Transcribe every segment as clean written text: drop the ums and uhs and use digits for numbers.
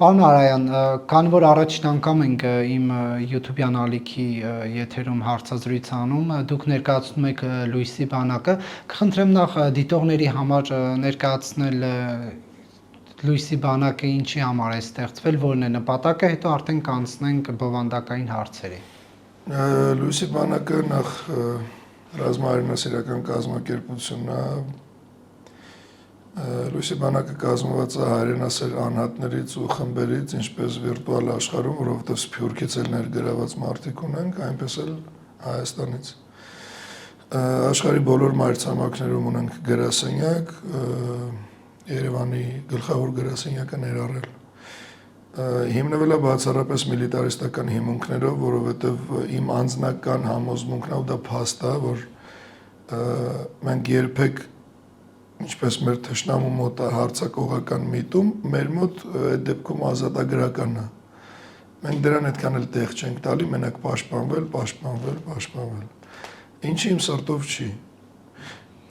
Պարոն Արայան, քանի որ առաջին անգամ ենք իմ YouTube-յան ալիքի եթերում հարցազրույց անում, դուք ներկայացնում եք լույսի բանակը, կխնդրեմ նախ դիտողների համար ներկայացնել լույսի բանակը ինչի համար է ստեղծվել, որն է նպատակը, հետո արդեն կանցնենք բովանդակային հարցերի։ Լույսի բանակը նախ ռազմահայրենասիրական կազմակերպությունն է, Լույսի բանակը կազմված է հայրենասեր անհատներից ու խմբերից, ինչպես վիրտուալ աշխարհում, որովհետև Սփյուռքից էլ ներգրաված մարդիկ ունենք, այնպես էլ Հայաստանից։ Աշխարհի բոլոր մայրցամաքներում ունենք գրասենյակ, Երևանի գլխավոր գրասենյակը ներառել։ Հիմնվել է բացառապես միլիտարիստական հիմունքներով, որովհետև իմ անձնական համոզմունքն է ու դա փաստ է, որ մենք երբեք ինչպես մեր թշնամու մոտ է հարձակողական միտում, մեր մոտ այդ դեպքում ազատագրականն է։ Մենք դրան այդքան էլ տեղ չենք տալի, մենակ պաշտպանվել։ Ինչի իմ սրտով չի։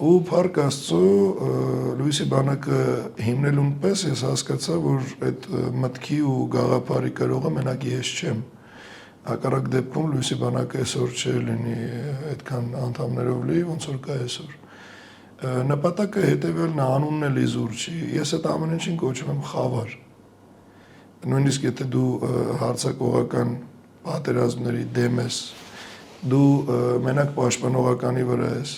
Ու փառք Աստծո, Լույսի բանակը հիմնելուն պես ես հասկացա, որ այդ մտքի ու գաղափարի կրողը մենակ ես չեմ։ Հակառակ դեպքում Լույսի բանակը այսօր չէ լինի այդքան անդամներով լի, ոնց որ կա այսօր։ Նպատակը հետևելն է, անունն էլ իզուր չի, ես այդ ամեն ինչին կոչում եմ խավար, նույնիսկ եթե դու հարձակողական պատերազմների դեմ ես, դու մենակ պաշտպանողականի վրա ես,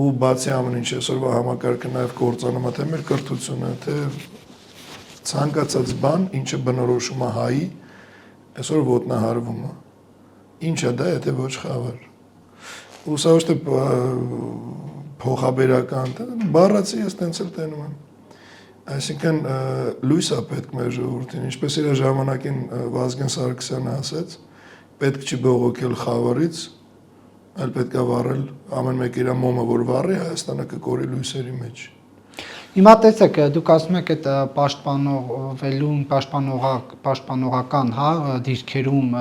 ու բացի ամեն ինչ այսօրվա համակարգը նաև կործանում է թե մեր կրթությունը, թե ցանկացած բան, ինչը բնորոշում է հայի, այսօր ոտնահարվում է, ինչ է դա, եթե ոչ խավար, ու սա ոչ թե փոխաբերական, բառացի ես տենց էլ տենում եմ, այսինքն լույս է պետք մեր ժողովրդին, ինչպես իր ժամանակին Վազգեն Սարգսյանը ասեց, պետք չի բողոքել խավարից, այլ պետք է վառել ամեն մեկ իր մոմը, որ վառի, Հայաստանը կկորի լույսերի մեջ։ Հիմա տեսեք, դուք ասում եք այդ պաշտպանողվելուն, պաշտպանողական, դիրքերում,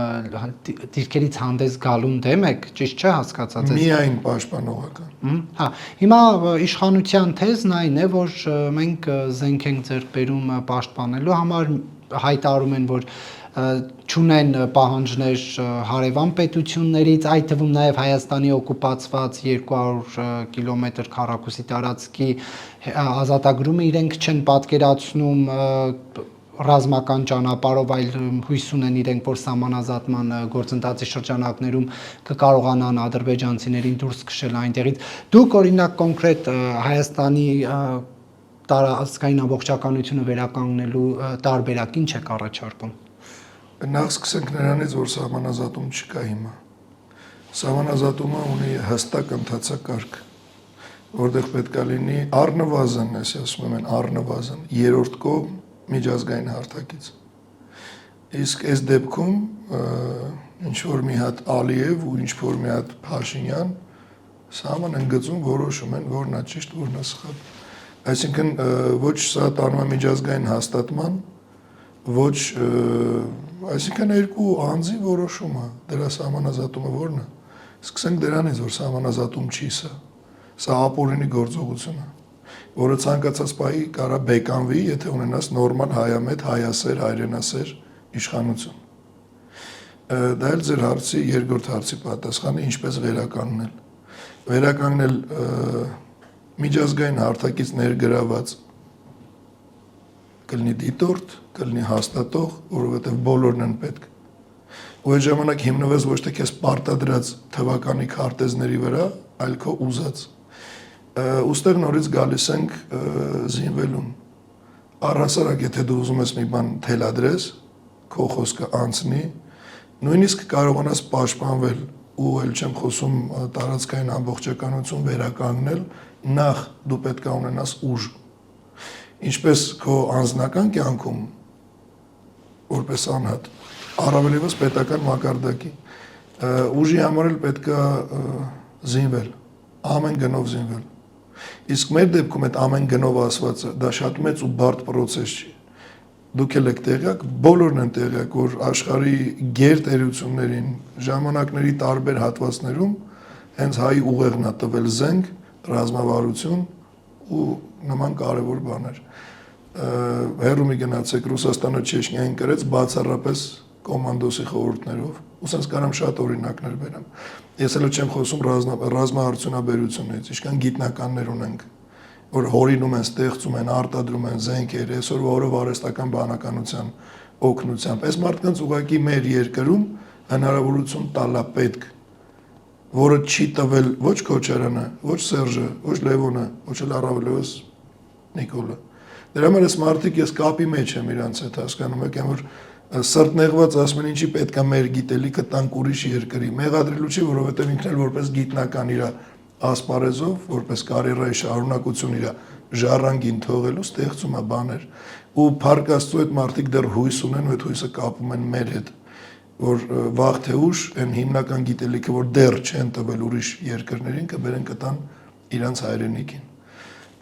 դիրքերից հանդես գալուն դեմ եք, ճիշտ չէ հասկացած ես։ Միայն պաշտպանողական։ Հա, հիմա իշխանության թեզն այն է, որ մենք զենք ենք ձեռք բերում պաշտպանելու համար, հայտարարում են, որ չունեն պահանջներ հարևան պետություններից, այդ թվում նաև Հայաստանի օկուպացված 200 կիլոմետր քառակուսի տարածքի ազատագրումը իրենք չեն պատկերացնում ռազմական ճանապարհով, այլ հույս ունեն իրենք, որ սահմանազատման գործընթացի շրջանակներում կկարողանան ադրբեջանցիներին դուրս քշել այնտեղից։ Դուք օրինակ կոնկրետ Հայաստանի տարածքային ամբողջականությունը վերականգնելու տարբերակ ինչ եք առաջարկում։ Նախ սկսենք նրանից, որ սահմանազատում չկա հիմա։ Սահմանազատումը ունի հստակ ընթացակարգ, որտեղ պետք է լինի առնվազն, ես ասում եմ առնվազն, երրորդ կողմ միջազգային հարթակից։ Իսկ այս դեպքում ինչ որ մի հատ Ալիև ու ինչ որ մի հատ Փաշինյան սահման են գծում, որոշում են, որն է ճիշտ, որն է սխալ։ Այսինքն ոչ սա տանում է միջազգային հաստատման, ոչ, այսինքն երկու անձի որոշումը, դրա սահմանազատումը որն է։ Սկսենք դրանից, որ սահմանազատում չի սա ապօրինի գործողություն է, որը ցանկացած պահի կարա բեկանվի, եթե ունենաս նորմալ հայամետ, հայասեր, հայրենասեր իշխանություն։ Դա էլ ձեր հարցի երկրորդ հարցի պատասխանը, ինչպես վերականգնել։ Վերականգնել միջազգային հարթակից ներգրաված կլինի դիտորդ, կլինի հաստատող, որովհետև բոլորն են պետք։ Ու այդ ժամանակ հիմնվես ոչ թե քեզ պարտադրած թվականի քարտեզների վրա, այլ քո ուզած։ Ուստեղ նորից գալիս ենք զինվելուն։ Առհասարակ, եթե դու ուզում ես մի բան թելադրես, քո խոսքը անցնի, նույնիսկ կարողանաս պաշտպանվել, ու էլ չեմ խոսում տարածքային ամբողջականություն վերականգնել, նախ դու պետք է ունենաս ուժ։ Ինչպես քո անձնական կյանքում, որպես անհատ, առավել ևս պետական մակարդակի, ուժի համար էլ պետք է զինվել, ամեն գնով զինվել։ Իսկ մեր դեպքում այդ ամեն գնով ասվածը, դա շատ մեծ ու բարդ պրոցես չի։ Դուք էլ եք տեղյակ, բոլորն են տեղյակ, որ աշխարհի գերտերություններին, ժամանակների տարբեր հատվածներում հենց հայի ուղեղն է տվել զենք, ռազմավարություն ու նման կարևոր բաներ։ հերումի գնացեք Ռուսաստանը Չեչնիային գրեց բացառապես կոմանդոսի խորհուրդներով, ու sense կարամ շատ օրինակներ բերեմ։ Ես էլ չեմ խոսում ռազմաարդյունաբերությունից, ինչքան գիտնականներ ունենք, որ հորինում են, ստեղծում են, արտադրում են զենքեր, այսօր օրով արհեստական բանականության օգնությամբ։ Այս մարդկանց ուղղակի մեր երկրում հնարավորություն տալա պետք, որը չի տվել ոչ Քոչարյանը, ոչ Սերժը, ոչ Լևոնը, ոչ էլ առավելևս Նիկոլը։ Դրա համար այս մարդիկ ես կապի մեջ եմ իրանց հետ, հասկանում եք, որ սրտնեղված ասում են ինչի պետք է մեր գիտելիքը տանք ուրիշ երկրի։ Մեղադրելու չի, որովհետև ինքն էլ որպես գիտնական իր ասպարեզով, որպես կարիերայի շարունակություն իր ժառանգին թողելու ստեղծում է բաներ։ Ու փառք Աստծո այդ մարդիկ դեռ հույս ունեն, ու այդ հույսը կապում են մեր հետ, որ վաղ թե ուշ այն հիմնական գիտելիքը, որ դեռ չեն տվել ուրիշ երկրներին, կբերեն կտան իրանց հայրենիքին։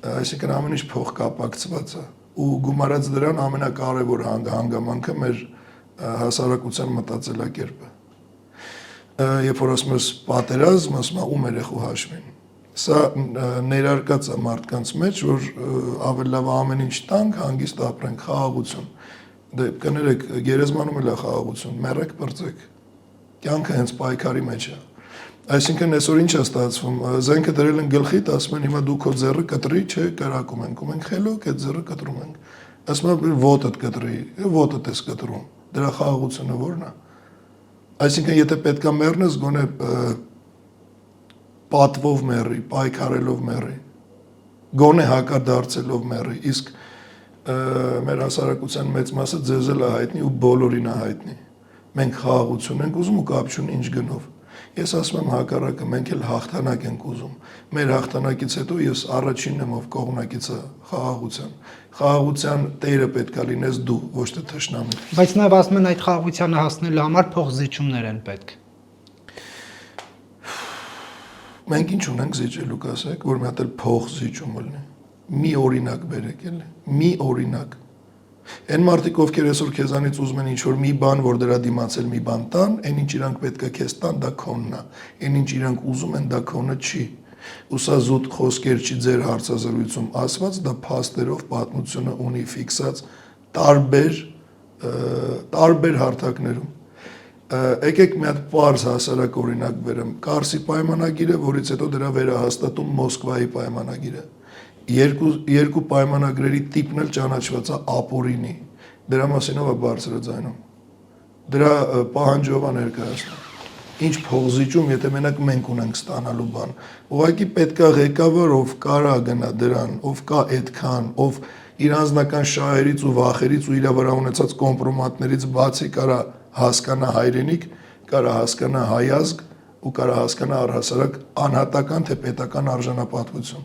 Այսինքն ամեն ինչ փոխկապակցված է, ու գումարած դրան ամենակարևոր հանգամանքը մեր հասարակության մտածելակերպը։ Երբ որ ասում ես պատերազմ, ասում եմ ում երեխու հաշվին։ Սա ներարկած է մարդկանց մեջ, որ ավելի լավ ամեն ինչ տանք, հանգիստ ապրենք, խաղաղություն։ Դե կներեք, գերեզմանում էլ է խաղաղություն, մեռեք, պրծեք։ Կյանքը հենց պայքարի մեջ է։ Այսինքն այսօր ինչ է ստացվում, զենքը դրել են գլխիդ, ասում են հիմա դու քո ձեռը կտրի, չէ, կրակում ենք, ու մենք խելոք այդ ձեռը կտրում ենք։ Ասում են ոտդ կտրի, ոտդ ես կտրում։ Դրա խաղաղությունը ո՞րն է։ Այսինքն եթե պետքա մեռնես, գոնե պատվով մեռի, պայքարելով մեռի, գոնե հակադարձելով մեռի, իսկ մեր հասարակության մեծ մասը ձեզ էլ է հայտնի ու բոլորին է հայտնի։ Մենք խաղաղություն ենք ուզում ու կապ չունի ինչ գնով։ Ես ասում եմ հակառակը, մենք էլ հաղթանակ ենք ուզում։ Մեր հաղթանակից հետո ես առաջինն եմ, ով կողմնակիցը խաղաղության։ Խաղաղության տերը պետքա լինես դու, ոչ թե թշնամին։ Բայց նաև ասում են այդ խաղաղությանը հասնելու համար փոխզիջումներ են պետք։ Մենք ինչ ունենք զիջելու, կասեք, որ մի հատ էլ փոխզիջում լինի։ Մի օրինակ բերեք էլի, մի օրինակ։ Այն մարդիկ, ովքեր այսօր քեզանից ուզում են ինչ-որ մի բան, որ դրա դիմացել մի բան տան, այն ինչ իրանք պետք է քեզ տան, դա քոնն է։ Այն ինչ իրանք ուզում են, դա քոնը չի։ Ու սա զուտ խոսքեր չի ձեր հարցազրույցում ասված, դա փաստերով պատմությունը ունի ֆիքսած տարբեր հարթակներում։ Եկեք մի հատ պարզ հասարակ օրինակ բերեմ։ Կարսի պայմանագիրը, որից հետո դրա վերահաստատում Մոսկվայի պայմանագիրը։ Երկու պայմանագրերի տիպն էլ ճանաչված է ապօրինի։ Դրա մասին ով է բարձրաձայնում։ Դրա պահանջով է ներկայացնում։ Ինչ փոխզիջում, եթե մենակ մենք ունենք ստանալու բան։ Ուղղակի պետքա ղեկավար, ով կարա գնա դրան, ով կա այդքան, ով իր անձնական շահերից ու վախերից ու իր վրա ունեցած կոմպրոմատներից բացի կարա հասկանա հայրենիք, կարա հասկանա հայազգ ու կարա հասկանա առհասարակ անհատական թե պետական արժանապատվություն։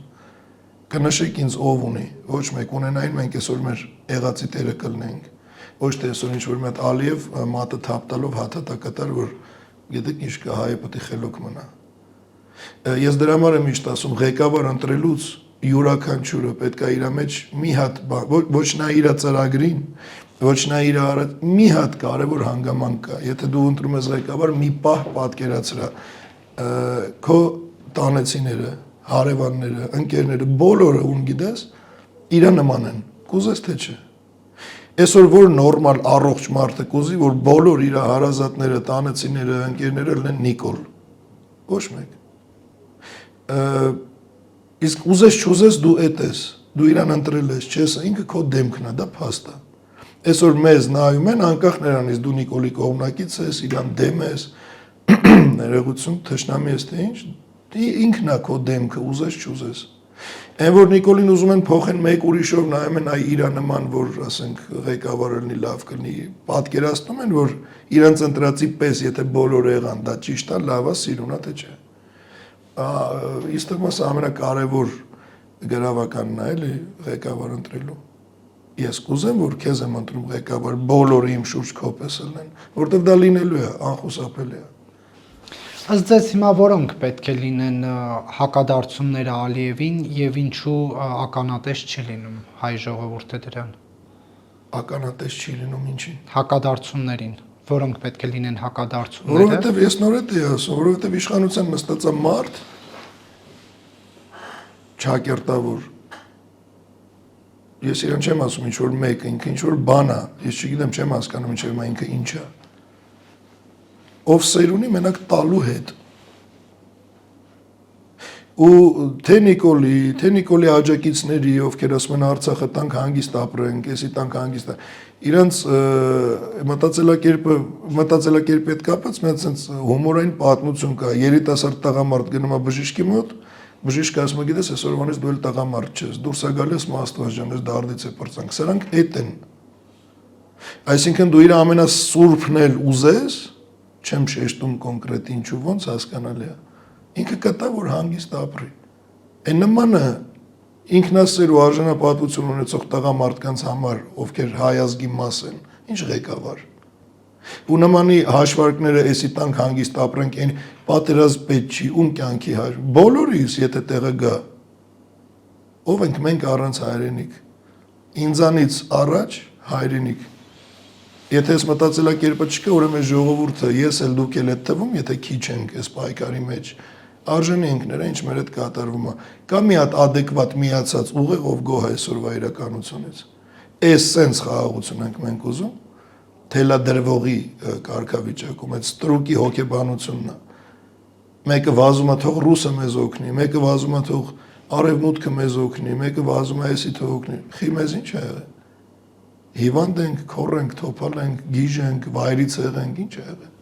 Կնշեք ինձ ով ունի, ոչ մեկ ունենային մենք այսօր մեր եղածի տերը կլնենք, ոչ թե այսօր ինչ-որ մի հատ Ալիև մատը թափ տալով հաթաթակատար, որ գիտեք ինչ կա, հայը պետք է խելոք մնա։ Ես դրա համար եմ միշտ ասում, ղեկավար ընտրելուց յուրաքանչյուրը պետք է իր մեջ մի հատ ոչ նա իր ծրագրին, ոչ նա իր մի հատ կարևոր հանգամանք կա։ Եթե դու ընտրում ես ղեկավար, մի պահ պատկերացրա քո տանեցիները, հարևանները, ընկերները, բոլորը ուն գիտես, իրա նման են, կուզես թե չէ։ Այսօր որ նորմալ առողջ մարդը կուզի, որ բոլոր իր հարազատները, տանեցիները, ընկերները լինեն Նիկոլ։ Ոչ մեկ։ Իսկ ուզես չուզես դու էդ ես, դու իրան ընտրել ես, չես, ինքը քո դեմքն է, դա փաստ է։ Այսօր մեզ նայում են անկախ նրանից դու Նիկոլի կողմնակից ես, իրան դեմ ես, ներողություն, թշնամի ես թե ինչ, ինքն է քո դեմքը, ուզես չուզես։ Այն որ Նիկոլին ուզում են փոխեն մեկ ուրիշով նայում են այ իրա նման, որ ասենք ղեկավարը լինի, լավ կլինի, պատկերացնում են, որ իրանց ընտրածի պես, եթե բոլորը եղան, դա ճիշտ է, լավ է, սիրուն է, թե չէ։ Իսկ մասը ամենակարևոր գրավականն է, էլի, ղեկավար ընտրելու։ Ես կուզեմ, որ քեզ եմ ընտրում ղեկավար, բոլորը իմ շուրջ քո պես լինեն, որտեղ դա լինելու է, անխուսափելի է։ Ըստ ձեզ հիմա որոնք պետք է լինեն հակադարձումները Ալիևին եւ ինչու ականատես չի լինում հայ ժողովուրդը դրան։ Ականատես չի լինում ինչին։ Հակադարձումներին, որոնք պետք է լինեն հակադարձումները։ Որովհետեւ ես նորեդ էի ասում, որովհետեւ իշխանության նստած է մարդ չակերտավոր, Ես իրան չեմ ասում ինչ որ մեկը, ինքը ինչ որ բան է, ես չգիտեմ, չեմ հասկանում ինչ է ինքը ինչ է։ Ով սեր ունի մենակ տալու հետ։ Ու թե Նիկոլի աջակիցների, ովքեր ասում են Արցախը տանք հանգիստ ապրենք, էսի տանք հանգիստ, իրանց մտածելակերպի հետ կապած մի հատ sense հումորային պատմություն կա, երիտասարդ տղամարդ գնում է բժիշկի մոտ, բժիշկը ասում է գիտես այսօրվանից դու էլ տղամարդ չես, դուրս է գալիս Աստված ջան, ես դարդից է պրծանք, սրանք էդ են։ Այսինքն դու իր ամենասուրբն էլ ուզես, չեմ շեշտում կոնկրետ ինչու ոնց հասկանալի է։ Ինքը կտա որ հանգիստ ապրի։ Այն նմանը ինքնասեր ու արժանապատվություն ունեցող տղամարդկանց համար, ովքեր հայ ազգի մաս են, ինչ ղեկավար։ Ու նմանի հաշվարկները էսի տանք հանգիստ ապրենք, այն պատերազմ պետք չի, ում կյանքի հաշ։ Բոլորիս, եթե տեղը գա, ով ենք մենք առանց հայրենիք։ Ինձանից առաջ հայրենիք։ Եթե այս մտածելակերպը չկա, ուրեմն ժողովուրդը, ես էլ դուք էլ եք թվում, եթե քիչ ենք այս պայքարի մեջ, արժանի ենք նրա, ինչ մեր հետ կատարվում է։ Կա մի հատ adekvat միացած ուղեղ, ով գոհ է այսօրվա իրականությունից։ Այս sense խաղաղություն ենք մենք ուզում, թելադրվողի կարգավիճակում, այդ ստրուկի հոգեբանությունն է։ Մեկը վազում է թող ռուսը մեզ օգնի, մեկը վազում է թող արևմուտքը մեզ օգնի, մեկը վազում է էսի թող օգնի։ Խի մեզ ինչ է եղել։ Հիվանդ ենք, քոռ ենք, թոփալ ենք, գիժ ենք, վայրից եղենք, ինչ է եղել։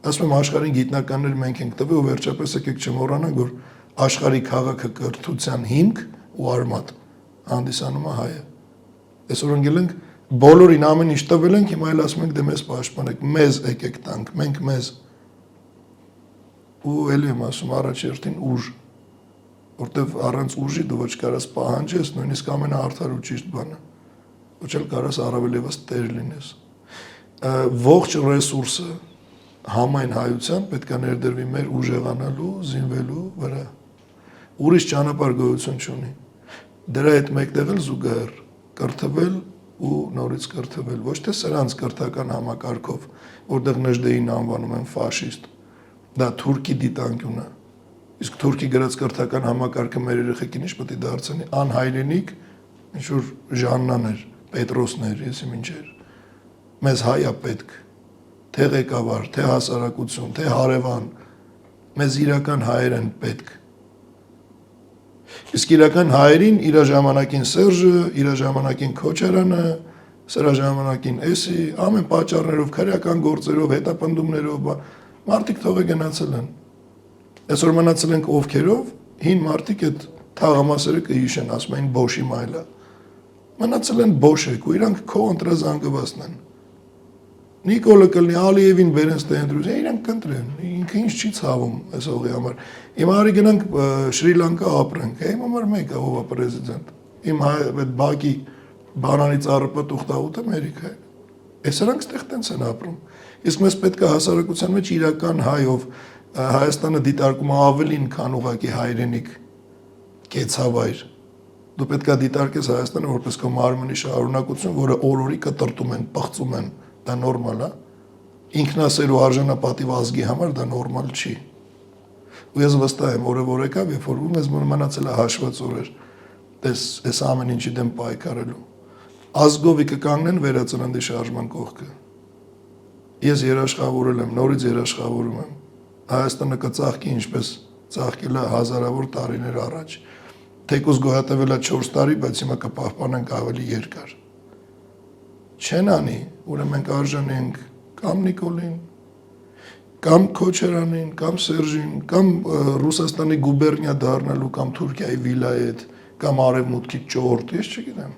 Ասում եմ աշխարհին գիտնականներ մենք ենք տվել ու վերջապես եկեք չմոռանանք, որ աշխարհի քաղաքը կրթության հիմք ու արմատ հանդիսանում է հայը։ Այսօր ընկել ենք բոլորին ամեն ինչ տվել ենք, հիմա էլ ասում ենք դե մեզ պաշտպանեք, մեզ եկեք տանք, մենք մեզ։ Ու ելի եմ ասում առաջերտին ուժ, որտեվ առանց ուժի դու ոչ կարաս պահանջես, նույնիսկ ամենաարդար ու ճիշտ բանը։ Ոչ էլ կարաս առավել եւս տեր լինես։ Ողջ ռեսուրսը համայն հայության պետք է ներդրվի մեր ուժեղանալու, զինվելու վրա։ Ուրիշ ճանապարհ գոյություն չունի։ Դրա հետ մեկտեղ էլ զուգահեռ կրթվել ու նորից կրթվել, ոչ թե սրանց կրթական համակարգով, որտեղ Նժդեին անվանում են ֆաշիստ։ Դա թուրքի դիտանկյուն է։ Իսկ թուրքի գրած կրթական համակարգը մեր երեխեքին ինչ պետք է դարձնի անհայրենիք, ինչ որ Ժաննաներ, Պետրոսներ, եսի մինչեր։ Մեզ հայ է պետք, թե ղեկավար, թե հասարակություն, թե հարևան, մեզ իրական հայեր են պետք։ Իսկ իրական հայերին իր ժամանակին Սերժը, իր ժամանակին Քոչարյանը, սրա ժամանակին էսի, ամեն պատճառներով, քրեական գործերով, հետապնդումներով, մարդիկ թողը գնացել են։ Այսօր մնացել ենք ովքերով, հին մարդիկ այդ թաղամասերը կհիշեն, ասում են Բոշի մայլա։ Մնացել են Բոշեք ու իրանք քո ընտրազանգվածն են։ Նիկոլը կլինի Ալիևին բերեն ստենդրուս, իրանք կընտրեն, ինքը ինչ չի ցավում այս հողի համար։ Իմ արի գնանք Շրի Լանկա ապրենք, իմ համար մեկը ով է պրեզիդենտ։ Իմ այդ բակի բանանի ծառը տուղտաղուտը Ամերիկա է։ Այս սրանք ստեղ տենց են ապրում։ Իսկ մեզ պետք է հասարակության մեջ իրական հայով Հայաստանը դիտարկում ավելին, քան ուղղակի հայրենիք կեցավայր։ Դու պետք է դիտարկես Հայաստանը որպես քո մարմնի շարունակություն, որը օր-օրի կտրտում են, պղծում են, դա նորմալ է։ Ինքնասեր ու արժանապատիվ ազգի համար դա նորմալ չի։ Ու ես վստահ եմ, օրը որ եկավ, երբ որ մեզ մնացել է հաշված օրեր, այս ամեն ինչի դեմ պայքարելու։ Ազգովի կկանգնեն վերածննդի շարժման կողքը։ Ես երաշխավորել եմ, նորից երաշխավորում եմ։ Հայաստանը կծաղկի ինչպես ծաղկել է հազարավոր տարիներ առաջ։ Թեկուզ գոյատևել է 4 տարի, բայց հիմա կպահպանենք ավելի երկար։ Չեն անի, ուրեմն մենք արժանի ենք կամ Նիկոլին, կամ Քոչարյանին, կամ Սերժին, կամ Ռուսաստանի գուբերնիա դառնալու, կամ Թուրքիայի վիլայետ, կամ Արևմուտքի ճորտ, ես չգիտեմ։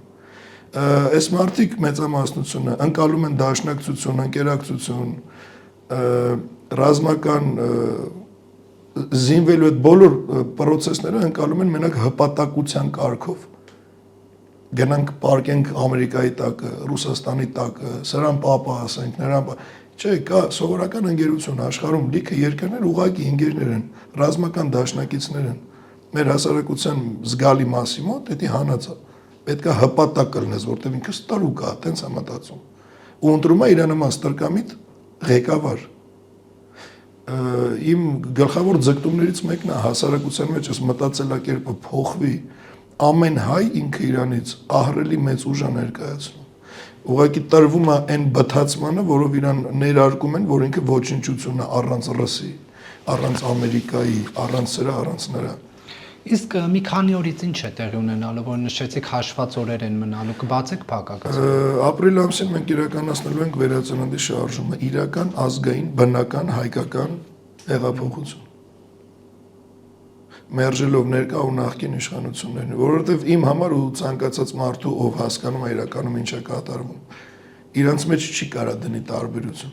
Այս մարդիկ մեծամասնությունը ընկալում են դաշնակցություն, ընկերակցություն, ռազմական զինվելու այդ բոլոր պրոցեսները ընկալում են մենակ հպատակության կարգով։ Գնանք պարկենք Ամերիկայի տակը, Ռուսաստանի տակը, սրան պապա ասենք, նրան չէ, կա սովորական ընկերություն աշխարհում լիքը երկրներ ուղղակի ընկերներ են, ռազմական դաշնակիցներ են։ Մեր հասարակության զգալի մասի մոտ դա հանած է։ Պետք է հպատակ լինես, որտեղ ինքը ստրուկ է, տենց է մտածում։ Ու ընտրում է իր նման ստրկամիտ ղեկավար։ Իմ գլխավոր ձգտումներից մեկն է հասարակության մեջ այս մտածելակերպը փոխվի, ամեն հայ ինքը իրանից ահռելի մեծ ուժ է ներկայացնում։ Ուղղակի տրվում է այն բթացմանը, որով իրան ներարկում են, որ ինքը ոչնչություն է առանց ռսի, առանց Ամերիկայի, առանց սրա, առանց նրա։ Իսկ մի քանի օրից ինչ է տեղի ունենալու, որ նշեցիք հաշված օրեր են մնալու, կբացեք փակագծը։ Ապրիլ ամսին մենք իրականացնելու ենք վերածննդի շարժումը, իրական, ազգային, բնական, հայկական հեղափոխություն։ Մերժելով ներկա ու նախկին իշխանություններին, որովհետև իմ համար ու ցանկացած մարդու, ով հասկանում է իրականում ինչ է կատարվում, իրանց մեջ չի կարա դնի տարբերություն։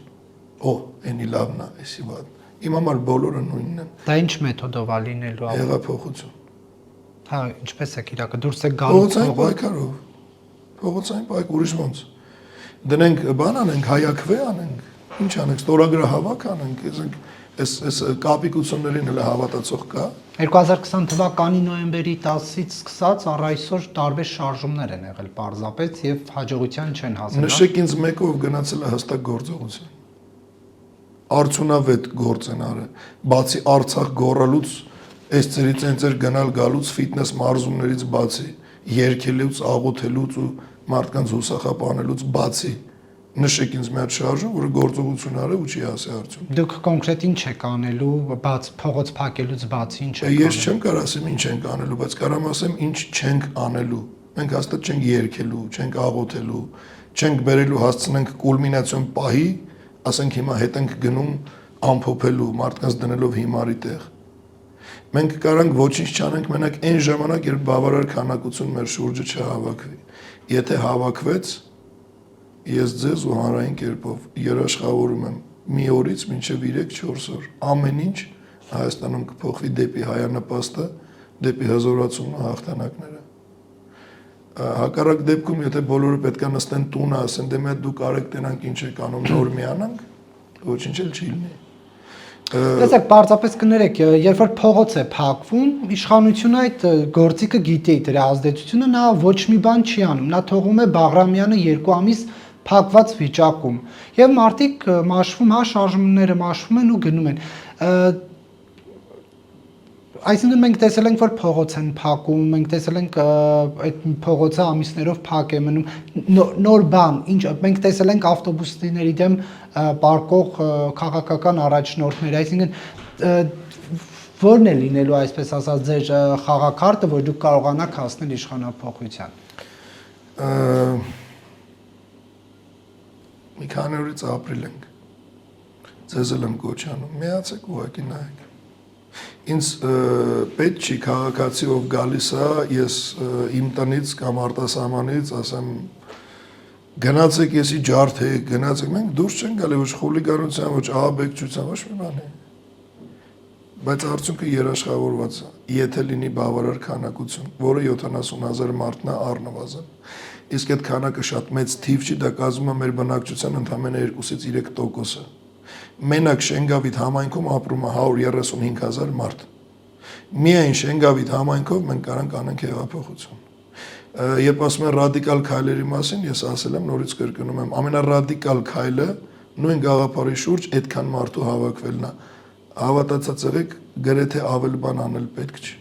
Էնի լավն է, էսի վատն։ Իմ համար բոլորը նույնն են։ Դա ինչ մեթոդով է լինելու։ Հեղափոխություն։ Հա, ինչպես է իրական դուրս է գալու փողոցային պայքարով։ Փողոցային պայքար ուրիշ ոնց։ Դնենք բան անենք, հայակվե անենք, ինչ անենք, ստորագրահավաք անենք, այս կապիկություններին հələ հավատացող կա։ 2020 թվականի նոյեմբերի 10-ից սկսած առ այսօր տարբեր շարժումներ են եղել պարզապես եւ հաջողության չեն հասել։ Նշեք ինձ մեկով գնացել է հստակ գործողություն։ Արդյունավետ գործ են արել։ Բացի Արցախ գոռալուց, այս ծերից այն ծեր գնալ գալուց ֆիթնես մարզումներից բացի, երգելուց, աղոթելուց ու մարդկանց հուսախապանելուց բացի, նշեք ինձ մի հատ շարժում, որը գործողություն արել ու չի հասել արդյունք։ Դուք կոնկրետ ինչ եք անելու, բաց փողոց փակելուց բացի ինչ եք անելու։ Ես չեմ կարող ասեմ ինչ ենք անելու, բայց կարամ ասեմ ինչ չենք անելու։ Մենք հաստատ չենք երգելու, չենք աղոթելու, չենք բերելու հասցնենք կուլմինացիոն պահի, ասենք հիմա հետ ենք գնում ամփոփելու, մարդկանց դնելով հիմարի տեղ։ Մենք կարանք ոչինչ չանենք մենակ այն ժամանակ, երբ բավարար քանակություն մեր շուրջը չհավաքվի։ Եթե հավաքվեց, ես ձեզ ու հանրային կերպով երաշխավորում եմ մի օրից մինչև 3-4 օր ամեն ինչ Հայաստանում կփոխվի դեպի հայանպաստը, դեպի հզորացումն ու հաղթանակները։ Հակառակ դեպքում, եթե բոլորը պետք է նստեն տունը, ասեն դե մենք դուք արեք տենանք ինչ եք անում, նոր միանանք, ոչինչ էլ չի լինի։ Տեսեք, պարզապես կներեք, երբ որ փողոց է փակվում, իշխանությունը այդ գործիքը գիտի դրա ազդեցությունը, նա ոչ մի բան չի անում, նա թողում է Բաղրամյանը 2 ամիս փակված վիճակում եւ մարդիկ մաշվում, հա, շարժումները մաշվում են ու գնում են։ Այսինքն մենք տեսել ենք, որ փողոց են փակում, մենք տեսել ենք այդ փողոցը ամիսներով փակ է մնում, նոր բան, ինչ մենք տեսել ենք ավտոբուսների դեմ պարկող քաղաքական առաջնորդներ, այսինքն ո՞րն է լինելու, այսպես ասած, ձեր խաղաքարտը, որ դուք կարողանաք հասնել իշխանափոխության։ Մի քանի օրից ապրիլ ենք։ Ձեզ էլ եմ կոչանում, միացեք ուղղակի նայեք։ Ինձ պետք չի քաղաքացի, ով գալիս է, ես իմ տնից կամ արտասահմանից ասեմ գնացեք եսի ջարդեք, գնացեք, մենք դուրս չենք գալի ոչ խուլիգանության, ոչ ահաբեկչության, ոչ մի բանի։ Բայց արդյունքը երաշխավորված է, եթե լինի բավարար քանակություն, որը 70,000 մարդն է առնվազն։ Իսկ այդ քանակը շատ մեծ թիվ չի, դա կազմում է մեր բնակչության ընդամենը 2-ից 3%-ը։ Մենակ Շենգավիթ համայնքում ապրում է 135,000 մարդ։ Միայն Շենգավիթ համայնքով մենք կարանք անենք հեղափոխություն։ Երբ ասում են ռադիկալ քայլերի մասին, ես ասել եմ, նորից կրկնում եմ, ամենառադիկալ քայլը նույն գաղափարի շուրջ այդքան մարդու հավաքվելն է։ Հավատացած եղեք, գրեթե ավել բան անել պետք չի։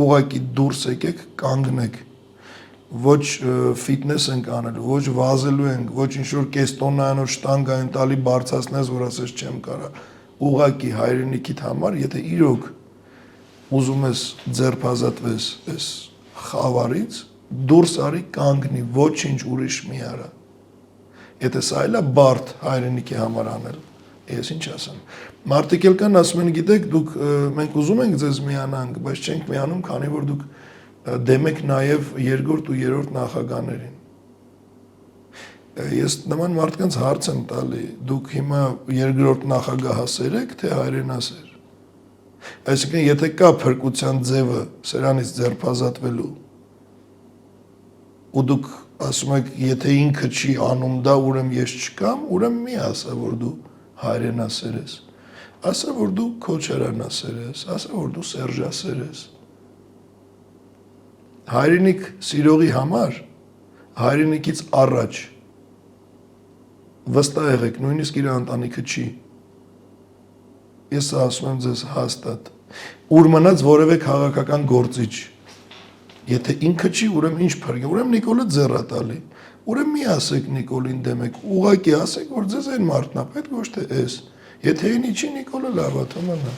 Ուղղակի դուրս եկեք, կանգնեք։ Ոչ ֆիթնես ենք անելու, ոչ վազելու ենք, ոչ ինչ-որ կես տոննայանոր շտանգա են տալի բարձրացնես, որ ասես չեմ կարա։ Ուղղակի հայրենիքիդ համար, եթե իրոք ուզում ես ձերբազատվես այս խավարից, դուրս արի կանգնի, ոչինչ ուրիշ մի արա։ Եթե սա էլ է բարդ հայրենիքի համար անել, ես ինչ ասեմ։ Մարդիկ էլ կան ասում են, գիտեք, դուք մենք ուզում ենք ձեզ միանանք, բայց չենք միանում, քանի որ դուք դեմ եք նաև երկրորդ ու երրորդ նախագահներին։ Ես նման մարդկանց հարց եմ տալի, դուք հիմա երկրորդ նախագահասեր եք, թե հայրենասեր։ Այսինքն, եթե կա փրկության ձևը սրանից ձերբազատվելու, ու դուք ասում եք, եթե ինքը չի անում դա, ուրեմն ես չկամ, ուրեմն մի ասա, որ դու հայրենասեր ես։ Ասա, որ դու քոչարանասեր ես, ասա, որ դու սերժասեր ես։ Հայրենիք սիրողի համար, հայրենիքից առաջ վստահ եղեք, նույնիսկ իր ընտանիքը չի։ Ես ասում եմ ձեզ հաստատ, ուր մնաց որևէ քաղաքական գործիչ, Եթե ինքը չի, ուրեմն ինչ փրկի։ Ուրեմն Նիկոլը ձեռ է տալի։ Ուրեմն մի ասեք Նիկոլին դեմ եք, ուղղակի ասեք, որ ձեզ այն մարդն է պետք, ոչ թե էս։ Եթե ինի չի Նիկոլը լավ է, թողնա։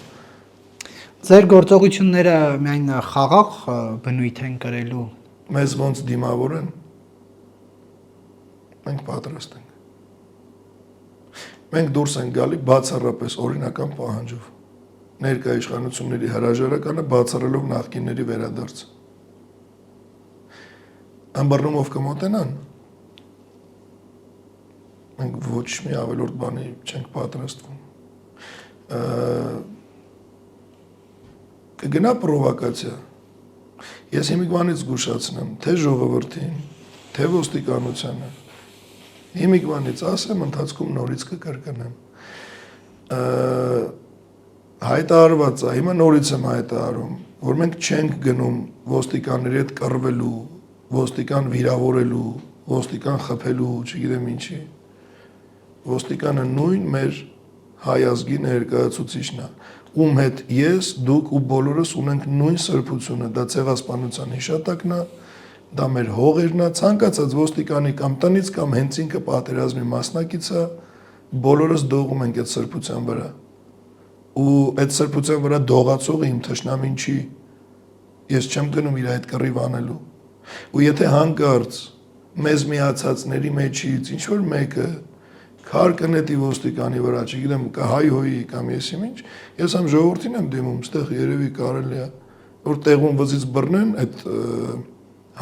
Ձեր գործողությունները միայն խաղաղ բնույթ են կրելու։ Մեզ ոնց դիմավորեն։ Մենք պատրաստ ենք։ Մենք դուրս ենք գալի բացառապես օրինական պահանջով։ Ներկա իշխանությունների հրաժարականը բացառելով նախկինների վերադարձը։ Ամբռնումով կմոտենան։ Մենք ոչ մի ավելորդ բանի չենք պատրաստվում։ Կգնա պրովոկացիա։ Ես հիմիկվանից զգուշացնեմ, թե ժողովրդին, թե ոստիկանությանը։ Հիմիկվանից ասեմ, ընթացքում նորից կկրկնեմ։ Հայտարարված է, հիմա նորից եմ հայտարարում, որ մենք չենք գնում ոստիկանների հետ կռվելու, ոստիկան վիրավորելու, ոստիկան խփելու, չգիտեմ ինչի։ Ոստիկանը նույն մեր հայ ազգի ներկայացուցիչն է, ում հետ ես, դուք ու բոլորս ունենք նույն սրբությունը, դա ցեղասպանության հիշատակն է, դա մեր հողերն է, ցանկացած ոստիկանի կամ տնից կամ հենց ինքը պատերազմի մասնակից է, բոլորս դողում ենք այդ սրբության վրա։ Ու այդ սրբության վրա դողացողը իմ թշնամին չի։ Ես չեմ գնում իր այդ կռիվ անելու։ Ու եթե հանկարծ մեզ միացածների մեջից ինչ որ մեկը քար կնետի ոստիկանի վրա, չգիտեմ, կհայհոյի կամ եսիմ ինչ, ես համ ժողովրդին եմ դիմում, ստեղ երևի կարելի է, որ տեղում վզից բռնեն այդ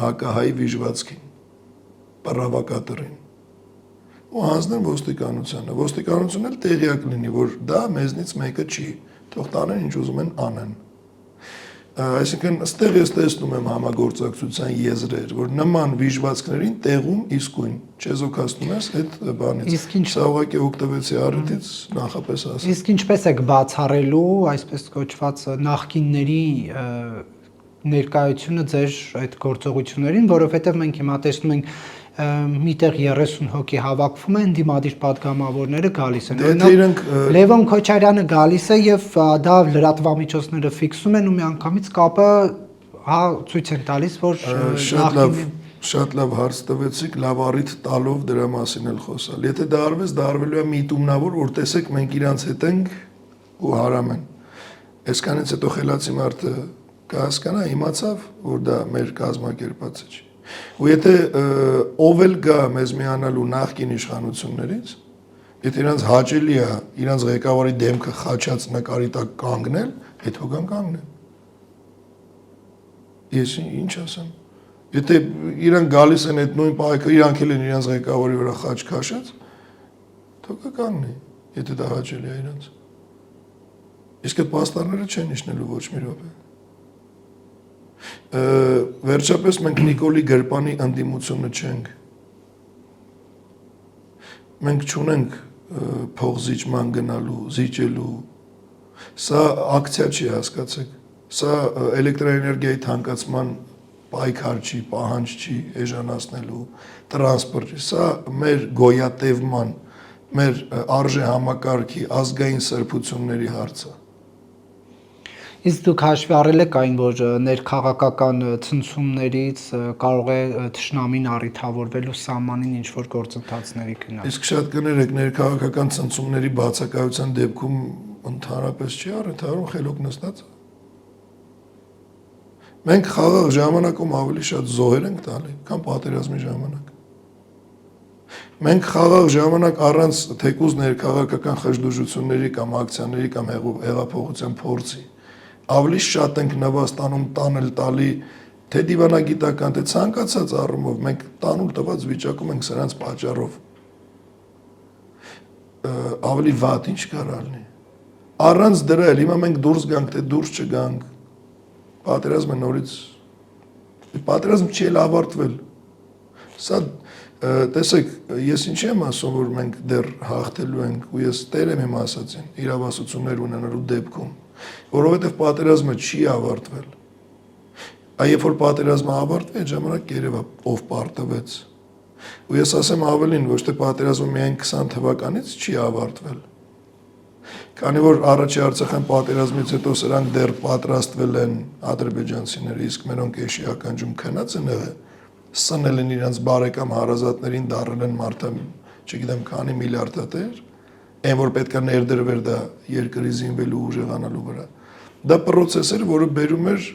հակահայի վիժվածքին, պարավակատերին։ Ու հանձնեն ոստիկանությանը, ոստիկանությունն էլ տեղյակ լինի, որ դա մեզնից մեկը չի, թող տանեն ինչ ուզում են անեն։ Այսինքն ստեղ ես տեսնում եմ համագործակցության եզրեր, որ նման վիժվածքներին տեղում իսկույն չեզոքացնում ես այդ բանից։ Սա ուղղակի օգտվեցի առիթից նախապես ասեմ։ Իսկ ինչպես եք բացառելու այսպես կոչված նախկինների ներկայությունը ձեր այդ գործողություններին, որովհետև մենք հիմա տեսնում ենք միտեղ 30 հոգի հավաքվում են, դիմադիր падգամավորները գալիս են։ Օրինակ Լևոն Քոչարյանը գալիս է եւ դա լրատվամիջոցները ֆիքսում են ու միանգամից կապը ցույց են տալիս, որ շատ լավ հարց տվեցիք, լավ առիթ տալով դրա մասին էլ խոսալ։ Եթե դա արվեց, դա արվելու է միտումնավոր, որ տեսեք մենք իրանց հետ ենք ու հարամ են։ Այսքանից հետո խելացի մարդը կհասկանա, իմացավ, որ դա մեր կազմակերպածը չի։ Ու եթե ով էլ գա մեզ միանալու նախկին իշխանություններից, եթե իրանց հաճելի է իրանց ղեկավարի դեմքը խաչած նկարի տակ կանգնել, այդ հոգան կանգնեն։ Ես ինչ ասեմ։ Եթե իրանք գալիս են այդ նույն պայքը, իրանք էլ են իրանց ղեկավարի վրա խաչ քաշած, թող կկանգնի, եթե դա հաճելի է իրանց։ Իսկ այդ պաստառները չեն իջնելու ոչ մի րոպե։ Վերջապես մենք Նիկոլի գրպանի ընդդիմությունը չենք։ Մենք չունենք փող զիջման գնալու, զիջելու։ Սա ակցիա չի, հասկացեք։ Սա էլեկտրոէներգիայի թանկացման պայքար չի, պահանջ չի էժանացնելու, տրանսպորտ չի։ Սա մեր գոյատևման, մեր արժե համակարգի ազգային սրբությունների հարց է։ Իսկ դուք հաշվի առել եք այն, որ ներքաղաքական ցնցումներից կարող է թշնամին առիթավորվելու սահմանին ինչ որ գործընթացների գնալ։ Իսկ շատ կներեք, ներքաղաքական ցնցումների բացակայության դեպքում ընդհանրապես չի առիթավորում, խելոք նստած։ Մենք խաղաղ ժամանակում ավելի շատ զոհեր ենք տալի, քան պատերազմի ժամանակ։ Մենք խաղաղ ժամանակ առանց թեկուզ ներքաղաքական խժդուժությունների կամ ակցիաների կամ հեղափոխության փորձի ավելի շատ ենք նվաստանում տանել տալի թե դիվանագիտական, թե ցանկացած առումով մենք տանուլ տված վիճակում ենք սրանց պատճառով։ Ավելի վատ ինչ կարող լինի։ Առանց դրա էլ հիմա մենք դուրս գանք, թե դուրս չգանք, պատերազմը նորից պատերազմ չի էլ ավարտվել։ Սա տեսեք, ես ինչի եմ ասում, որ մենք դեռ հաղթելու ենք ու ես տեր եմ իմ ասածին, իրավասություններ ունենալու դեպքում, որովհետև պատերազմը չի ավարտվել։ Երբ որ պատերազմը ավարտվի, այդ ժամանակ երևա ով պարտվեց։ Ու ես ասեմ ավելին, ոչ թե պատերազմը միայն 20 թվականից չի ավարտվել։ Քանի որ առաջի Արցախյան պատերազմից հետո սրանք դեռ պատրաստվել են ադրբեջանցիները, իսկ մերոնք էշի ականջում քնած են եղել, սնել են իրենց բարեկամ հարազատներին, դառել են մարդը, չգիտեմ քանի միլիարդատեր, այն որ պետքա ներդրվեր դա երկրի զինվելու ուժեղանալու վրա։ Դա process էր, որը բերում էր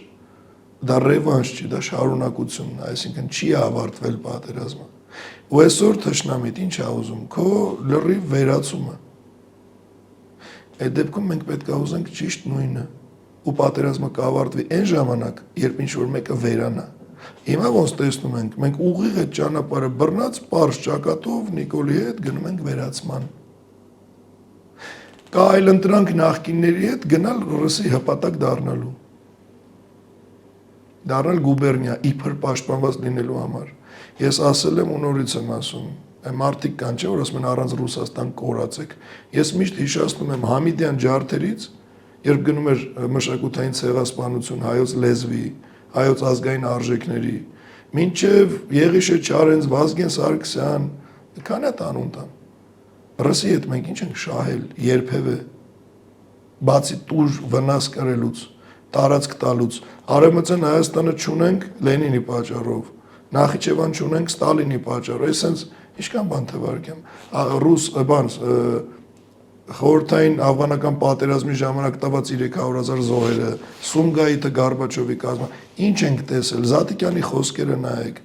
դա ռևանշ չի, դա շարունակությունն է, այսինքն չի ավարտվել պատերազմը։ Ու այսօր թշնամիտ ինչ է ուզում, քո լրիվ վերացումը։ Այդ դեպքում մենք պետք է ուզենք ճիշտ նույնը, ու պատերազմը կավարտվի այն ժամանակ, երբ ինչ-որ մեկը վերանա։ Հիմա ոնց տեսնում ենք, մենք ուղիղ այդ ճանապարհը բռնած, պարզ ճակատով Նիկոլի հետ գնում ենք վերացման։ Կա այլ ընտրանք նախկինների հետ գնալ Ռուսի հպատակ դառնալու։ Դառնալ գուբերնիա իբր պաշտպանված լինելու համար։ Ես ասել եմ ու նորից եմ ասում, այն մարդիկ կան չէ, որ ասում են առանց Ռուսաստան կորացեք։ Ես միշտ հիշեցնում եմ Համիդյան ջարդերից, երբ գնում էր մշակութային ցեղասպանություն հայոց լեզվի, հայոց ազգային արժեքների, մինչև Եղիշե Չարենց, Վազգեն Սարգսյան, քանի տանուն տան։ Ռուսի հետ մենք ինչ ենք շահել երբևէ, բացի տուժ վնաս կրելուց, տարածք տալուց, Արևմտյան Հայաստանը չունենք Լենինի պատճառով, Նախիջևան չունենք Ստալինի պատճառով, այսինքն ինչքան բան թվարկեմ, ռուս բան խորհրդային աֆղանական պատերազմի ժամանակ տված 300,000 զոհերը, Սումգայիթը Գորբաչովի կազմը, ինչ ենք տեսել, Զատիկյանի խոսքերը նայեք,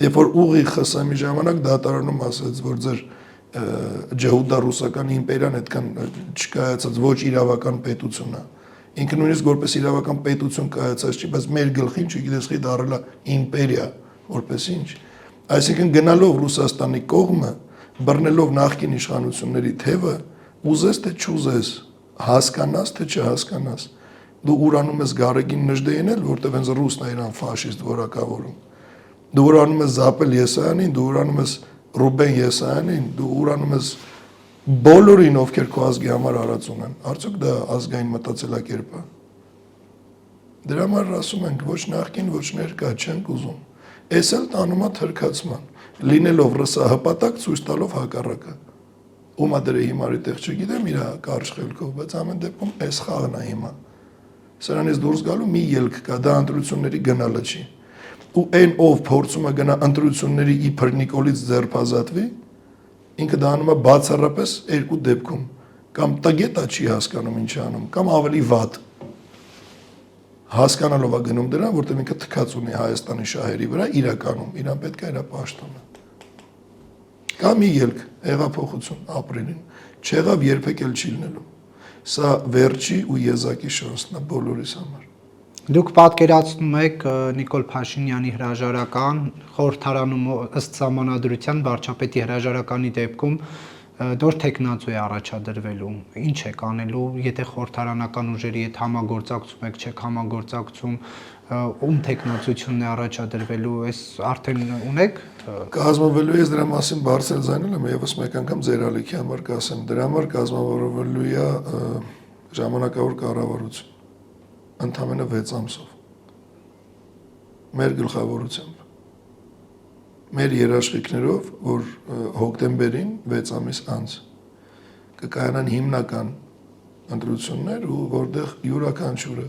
երբ որ ուղիղ ԽՍՀՄ-ի ժամանակ դատարանում ասաց, որ ձեր ջհուդա ռուսական իմպերիան այդքան չկայացած ոչ իրավական պետություն է։ Ինքը նույնիսկ որպես իրավական պետություն կայացած չի, բայց մեր գլխին չգիտես խի դառել է իմպերիա, որպես ինչ։ Այսինքն գնալով Ռուսաստանի կողմը, բռնելով նախկին իշխանությունների թևը, ուզես թե չուզես, հասկանաս թե չհասկանաս, դու ուրանում ես Գարեգին Նժդեյին, որտեղ հենց ռուսն է իրան ֆաշիստ որակավորում։ Դու ուրանում ես Զապել Եսայանին, դու ուրանում ես Ռուբեն Եսայանին, դու ուրանում ես բոլորին, ովքեր քո ազգի համար արած ունեն, արդյոք դա ազգային մտածելակերպ է։ Դրա համար ասում ենք, ոչ նախկին, ոչ ներկա չենք ուզում։ Էս էլ տանում է թրքացման, լինելով ռսահպատակ ցույց տալով հակառակը։ Ումա դրե հիմարի տեղ չգիտեմ իր կարճ խելքով, բայց ամեն դեպքում էս խաղն է հիմա։ Սրանից դուրս գալու մի ելք կա, դա ընտրությունների գնալը չի։ Ու այն ով փորձում է գնա ընտրությունների իբր Նիկոլից ձերբազատվի, ինքը դա անում է բացառապես երկու դեպքում, կամ տգետա չի հասկանում ինչ անում, կամ ավելի վատ հասկանալով է գնում դրան, որտեղ ինքը թքած ունի Հայաստանի շահերի վրա, իրականում իրան պետք է իր պաշտոնը։ Կա մի ելք, հեղափոխություն ապրելին, չեղավ երբեք էլ չի լինելու։ Սա վերջի ու եզակի շանսն է բոլորիս համար։ Դուք պատկերացնում եք Նիկոլ Փաշինյանի հրաժարական խորհրդարանում ըստ սահմանադրության վարչապետի հրաժարականի դեպքում դոր տեխնացու է առաջադրվելու։ Ինչ եք անելու, եթե խորհրդարանական ուժերի հետ համագործակցում եք, չեք համագործակցում, ում տեխնացությունն է առաջադրվելու, այս արդեն ունեք։ Կազմավորվելու է դրա մասին բարձր ձայնել եմ եւս մեկ անգամ ձեր ալիքի համար կասեմ, դրա համար կազմավորվելու է ժամանակավոր կառավարություն ընդամենը 6 ամսով մեր գլխավորությամբ մեր երաշխիքներով, որ հոկտեմբերին 6 ամիս անց կկայանան հիմնական ընտրություններ ու որտեղ յուրաքանչյուրը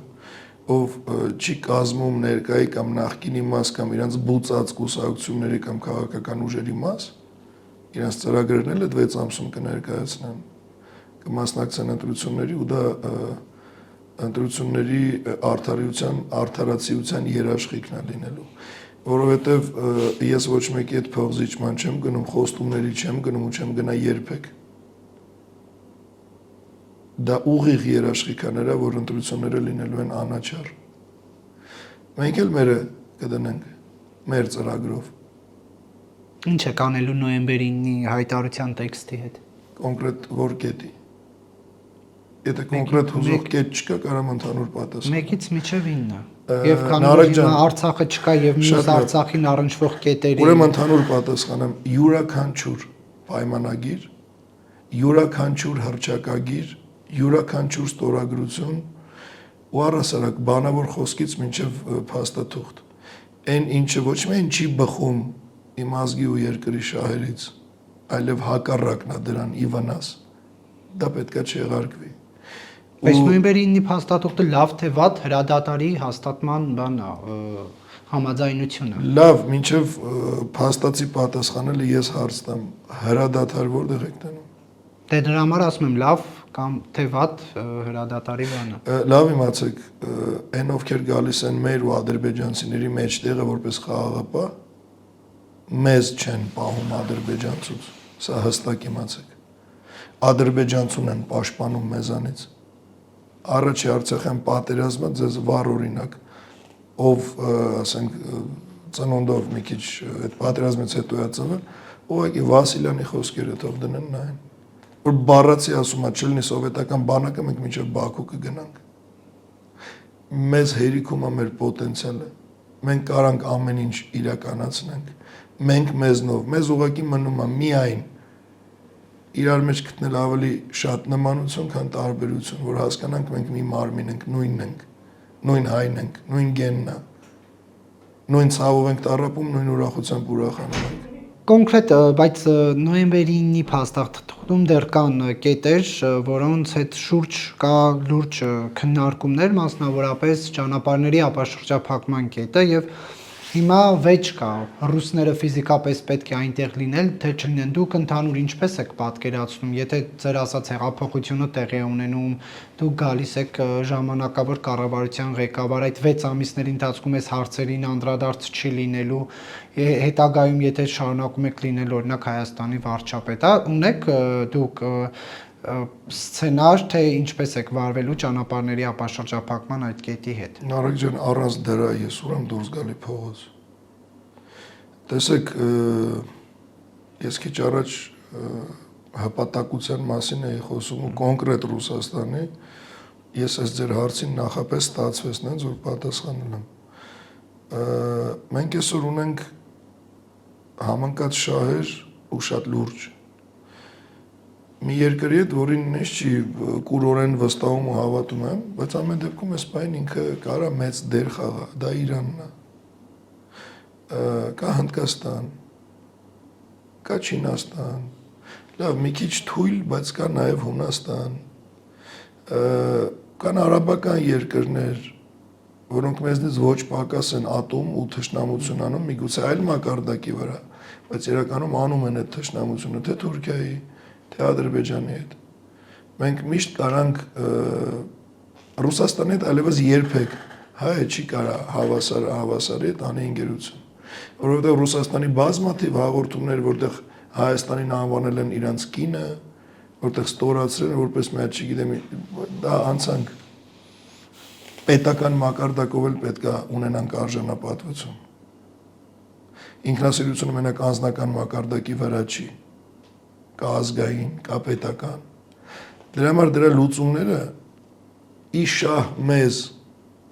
ով չի կազմում ներկայի կամ նախկինի մաս կամ իրանց բուծած կուսակցությունների կամ քաղաքական ուժերի մաս, իրանց ծրագրերն էլ այդ 6 ամսում կներկայացնեն, կմասնակցեն ընտրությունների ու դա ընտրությունների արդարացիության երաշխիքն է լինելու, որովհետև ես ոչ մեկի հետ փողզիջման չեմ գնում, խոստումների չեմ գնում ու չեմ գնա երբեք։ Դա ուղիղ երաշխիք է նրա, որ ընտրությունները լինելու են անաչառ։ Մենք էլ մերը կդնենք մեր ծրագրով։ Ինչ եք անելու նոյեմբերի 9-ի հայտարարության տեքստի հետ։ Կոնկրետ որ կետի։ Եթե կոնկրետ հուզող կետ չկա, կարամ ընդհանուր պատասխան։ 1-ից մինչև 9-ը։ Եվ քանի որ հիմա Արցախը չկա եւ մյուս Արցախին առնչվող կետերի։ Ուրեմն ընդհանուր պատասխանեմ, յուրաքանչյուր պայմանագիր, յուրաքանչյուր հռչակագիր, յուրաքանչյուր ստորագրություն ու առասարակ բանավոր խոսքից մինչև փաստաթուղթ։ Այն ինչը ոչ միայն չի բխում իմ ազգի ու երկրի շահերից, այլև հակառակն է դրան ի վնաս։ դա պետքա չեղարկվի։ Բայց նոյեմբերի 9-ի փաստաթուղթը լավ թե վատ հրադադարի հաստատման բանն է, համաձայնությունը։ Լավ, մինչև փաստացի պատասխանելը ես հարց տամ, հրադադար որտեղ եք տանում։ Դե դրա համար ասում եմ լավ կամ թե վատ հրադադարի բանը։ Լավ իմացեք, այն ովքեր գալիս են մեր ու ադրբեջանցիների մեջտեղը որպես խաղաղապահ, մեզ չեն պահում ադրբեջանցուց, սա հստակ իմացեք։ Ադրբեջանցուն են պաշտպանում մեզանից։ Առաջի Արցախյան պատերազմը ձեզ վառ օրինակ, ով ասենք ծնունդով մի քիչ այդ պատերազմից հետո է ծնվել, ուղղակի Վասիլյանի խոսքերը թող դնեն նայեն, որ բառացի ասում է չլինի սովետական բանակը մենք մինչև Բաքու կգնանք։ Մեզ հերիքում է մեր պոտենցիալը, մենք կարանք ամեն ինչ իրականացնենք, մենք մեզնով, մեզ ուղղակի մնում է միայն իրար մեջ գտնել ավելի շատ նմանություն, քան տարբերություն, որ հասկանանք մենք մի մարմին ենք, նույնն ենք, նույն հայն ենք, նույն գենն է, նույն ցավով ենք տառապում, նույն ուրախությամբ ուրախանում ենք։ Կոնկրետ, բայց նոյեմբերի 9-ի փաստաթղթում դեռ կան կետեր, որոնց հետ շուրջ կա լուրջ քննարկումներ, մասնավորապես ճանապարհների ապաշրջափակման կետը եւ հիմա վեճ կա, ռուսները ֆիզիկապես պետք է այնտեղ լինել, թե չլինեն, դուք ընդհանուր ինչպես եք պատկերացնում, եթե ձեր ասած հեղափոխությունը տեղի է ունենում, դուք գալիս եք ժամանակավոր կառավարության ղեկավար, այդ 6 ամիսների ընթացքում այս հարցերին անդրադարձ չի լինելու, հետագայում եթե շարունակում եք լինել օրինակ Հայաստանի վարչապետ, ունեք դուք սցենար, թե ինչպես եք վարվելու ճանապարհների ապաշրջափակման այդ կետի հետ։ Նարեկ ջան, առանց դրա ես ուրեմ դուրս գալի փողոց։ Տեսեք, ես քիչ առաջ հպատակության մասին էի խոսում ու կոնկրետ Ռուսաստանի, ես այս ձեր հարցին նախապես ստացվեց նենց որ պատասխանել եմ։ Մենք այսօր ունենք համընկած շահեր ու շատ լուրջ։ Մի երկրի հետ, որին ինչ չի կուրորեն վստահում ու հավատում եմ, բայց ամեն դեպքում այս պայն ինքը կարա մեծ դեր խաղա, դա Իրանն է։ Կա Հնդկաստան, կա Չինաստան, լավ, մի քիչ թույլ, բայց կա նաև Հունաստան, կան արաբական երկրներ, որոնք մեզնից ոչ պակաս են ատում ու թշնամություն անում, միգուցե այլ մակարդակի վրա, բայց իրականում անում են այդ թշնամությունը, թե Թուրքիայի, թե Ադրբեջանի հետ։ Մենք միշտ կարանք Ռուսաստանի հետ այլևս երբեք հայը չի կարա հավասարի հետ անի ընկերություն, որովհետև Ռուսաստանի բազմաթիվ հաղորդումներ, որտեղ Հայաստանին անվանել են իրանց կինը, որտեղ ստորացրել են որպես մի հատ չգիտեմ, դա անցանք պետական մակարդակով էլ պետքա ունենանք արժանապատվություն։ Ինքնասիրությունը մենակ անձնական մակարդակի վրա չի, կա ազգային, կա պետական։ Դրա համար դրա լուծումները ի շահ մեզ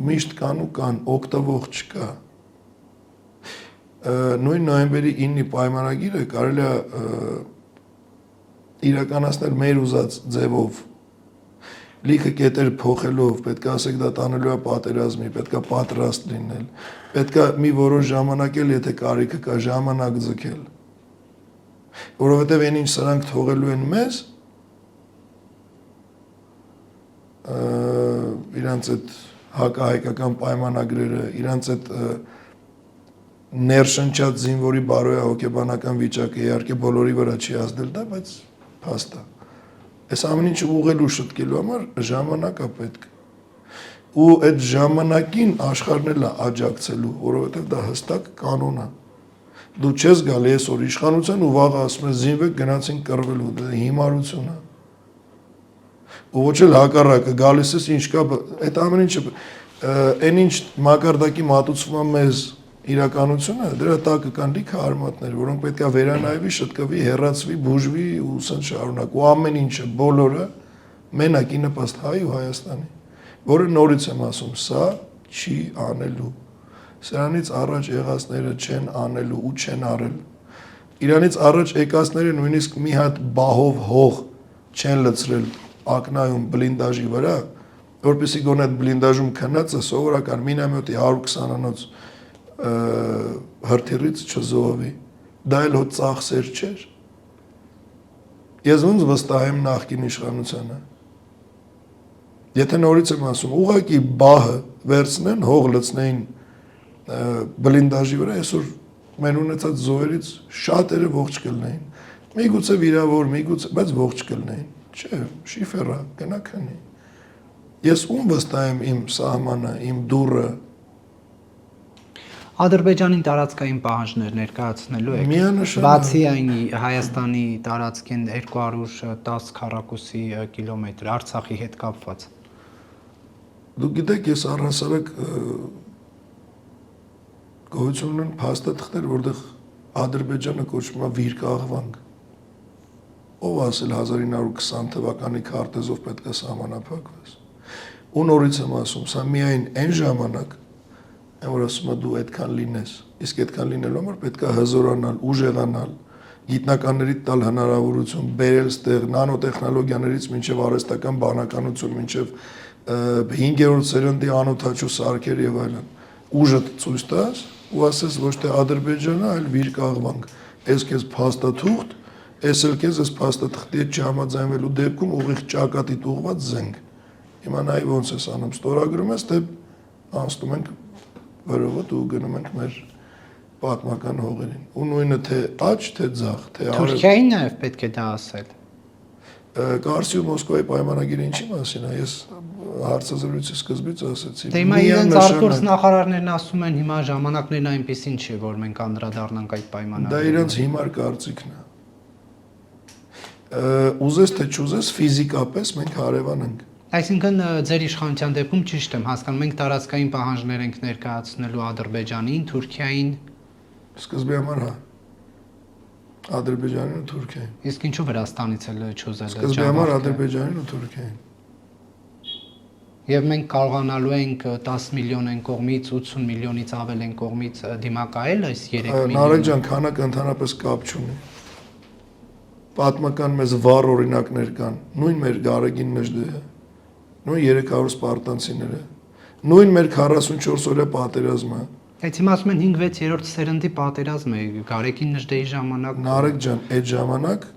միշտ կան ու կան, օգտվող չկա։ Նույն նոյեմբերի 9-ի պայմանագիրը կարելի է իրականացնել մեր ուզած ձևով, լիքը կետեր փոխելով, պետք է ասեք դա տանելու է պատերազմի, պետք է պատրաստ լինել, պետք է մի որոշ ժամանակ էլ, եթե կարիքը կա, ժամանակ ձգել, որովհետև այն ինչ սրանք թողելու են մեզ, իրանց այդ հակահայկական պայմանագրերը, իրանց այդ ներշնչած զինվորի բարոյահոգեբանական վիճակը իհարկե բոլորի վրա չի ազդել դա, բայց փաստ է։ Այս ամեն ինչը ուղղելու շտկելու համար ժամանակ է պետք։ Ու այդ ժամանակին աշխարհն էլ է աջակցելու, որովհետև դա հստակ կանոն է։ Դու չես գալի այսօր իշխանության ու վաղը ասում ես զինվեք գնացին կռվելու, դա հիմարություն է։ Ու ոչ էլ հակառակը, գալիս ես ինչ կա, այդ ամեն ինչը այն ինչ մակարդակի մատուցվում է մեզ իրականությունը, դրա տակը կան լիքը արմատներ, որոնք պետք է վերանայվի, շտկվի, հեռացվի, բուժվի ու սան շարունակ։ Ու ամեն ինչը, բոլորը մենակ ի նպաստ հայ ու Հայաստանի, որը նորից եմ ասում, սա չի անելու։ Սրանից առաջ եղածները չեն անելու ու չեն արել։ Իրանից առաջ եկածները նույնիսկ մի հատ բահով հող չեն լցրել ակնայում բլինդաժի վրա, որպեսզի գոնե այդ բլինդաժում քնածը սովորական մինամյոտի 120-անոց հրթիռից չզոհվի, դա էլ հո ծախսեր չէր։ Ես ոնց վստահ եմ նախկին իշխանությանը։ Եթե նորից եմ ասում, ուղղակի բահը վերցնեն, հող լցնեին բլինդաժի վրա, այսօր մեր ունեցած զոհերից շատերը ողջ կլինեին։ Միգուցե վիրավոր, միգուցե, բայց ողջ կլինեին։ Չէ, շիֆերա, գնա քնի։ Ես ում վստահ եմ իմ սահմանը, իմ դուռը։ Ադրբեջանի տարածքային պահանջներ ներկայացնելու եք։ Միանշանակ։ Բացի այն Հայաստանի տարածքին 210 քառակուսի կիլոմետր Արցախի հետ կապված։ Դուք գիտեք, ես առհասարակ գոյություն ունեն փաստաթղթեր, որտեղ Ադրբեջանը կոչվում է վիրկաղվանք։ Ով ասել 1920 թվականի քարտեզով պետք է սահմանափակվես։ Ու նորից եմ ասում, սա միայն այն ժամանակ, որ ասում է դու այդքան լինես, իսկ այդքան լինելու համար պետք է հզորանալ, ուժեղանալ, գիտնականներից տալ հնարավորություն, բերել ստեղ նանոտեխնոլոգիաներից մինչև արհեստական բանականություն, մինչև 5-րդ սերնդի անօթաչու սարքեր եւ այլն։ Ուժը ցույց տաս ու ասես ոչ թե Ադրբեջանը, այլ վիրկաղվանք։ Ես քեզ փաստաթուղթ, ես էլ քեզ այս փաստաթղթի հետ չհամաձայնվելու դեպքում ուղիղ ճակատիդ ուղված զենք։ Հիմա նայ ոնց ես անում, ստորագրում ես, թե անցնում ենք վրովը դու գնում ենք մեր պատմական հողերին։ Ու նույնը թե աճ, թե ձախ, թե Թուրքիային նաև պետք է դա ասել։ Կարսի ու Մոսկվայի պայմանագիրը ինչի մասին է, ես հարցազրույցի սկզբից ասացի։ Դե հիմա իրենց արտգործ նախարարներն ասում են հիմա ժամանակներն այնպեսին չի, որ մենք անդրադառնանք այդ պայմանագրին։ Դա իրենց հիմար կարծիքն է։ Ուզես թե չուզես ֆիզիկապես մենք հարևան ենք։ Այսինքն ձեր իշխանության դեպքում ճիշտ եմ հասկանում, մենք տարածքային պահանջներ ենք ներկայացնելու Ադրբեջանին, Թուրքիային։ Սկզբի համար հա։ Ադրբեջանին ու Թուրքիային։ Իսկ ինչու Վրաստանից էլ չուզել։ Սկզբի համար Ադրբեջանին ու Թուրքիային։ Եվ մենք կարողանալու ենք 10 միլիոն են կողմից, 80 միլիոնից ավել են կողմից դիմակայել այս 3 միլիոն։ Նարեկ ջան, քանակը ընդհանրապես կապ չունի։ Պատմական մեզ վառ օրինակներ կան, նույն մեր Գարեգին Նժդեհը, նույն 300 սպարտանցիները, նույն մեր 44 օրյա պատերազմը։ Այդ հիմա ասում են 5-6-րդ սերնդի պատերազմ է Գարեգին Նժդեհի ժամանակ։ Նարեկ ջան, այդ ժամանակ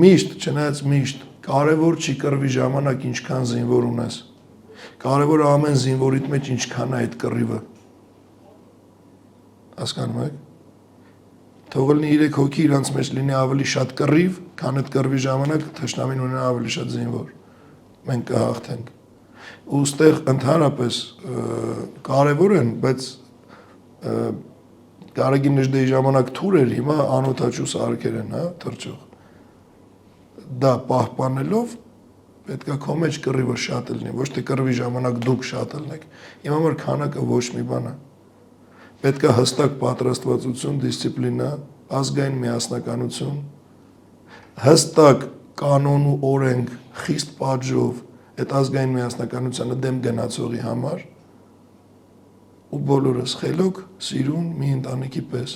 միշտ, չնայած միշտ կարևոր չի կռվի ժամանակ ինչքան զինվոր ունես։ Կարևորը ամեն զինվորիդ մեջ ինչքան է այդ կռիվը։ Հասկանում եք։ Թող լինի 3 հոգի իրանց մեջ լինի ավելի շատ կռիվ, քան այդ կռվի ժամանակ թշնամին ունենա ավելի շատ զինվոր։ Մենք կհաղթենք։ Ու ստեղ ընդհանրապես կարևոր են, բայց Գարեգին Նժդեհի ժամանակ թուր էր, հիմա անօթաչու սարքեր են, հա, թռչող։ Դա պահպանելով պետքա քո մեջ կռիվը շատ լինի, ոչ թե կռվի ժամանակ դուք շատ լինեք։ Իմ համար քանակը ոչ մի բան է։ Պետքա հստակ պատրաստվածություն, դիսցիպլինա, ազգային միասնականություն, հստակ կանոն ու օրենք, խիստ պատժով այդ ազգային միասնականությանը դեմ գնացողի համար ու բոլորս խելոք, սիրուն մի ընտանիքի պես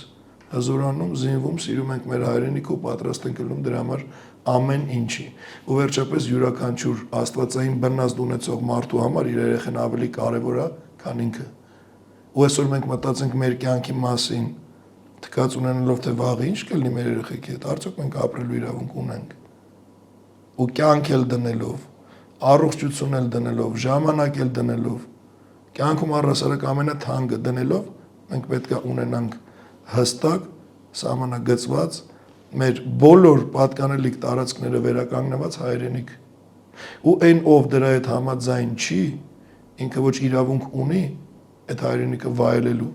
հզորանում, զինվում, սիրում ենք մեր հայրենիքը ու պատրաստ ենք լինում դրա համար ամեն ինչի։ Ու վերջապես յուրաքանչյուր աստվածային բնազդ ունեցող մարդու համար իր երեխան ավելի կարևոր է, քան ինքը։ Ու այսօր մենք մտածենք մեր կյանքի մասին, թքած ունենալով թե վաղը ինչ կլինի մեր երեխեքի հետ, արդյոք մենք ապրելու իրավունք ունենք։ Ու կյանք էլ դնելով, առողջություն էլ դնելով, ժամանակ էլ դնելով, կյանքում առհասարակ ամենաթանկը դնելով, մենք պետք է ունենանք հստակ, սահմանագծված մեր բոլոր պատկանելիք տարածքները վերականգնված հայրենիք։ Ու այն ով դրա հետ համաձայն չի, ինքը ոչ իրավունք ունի այդ հայրենիքը վայելելու,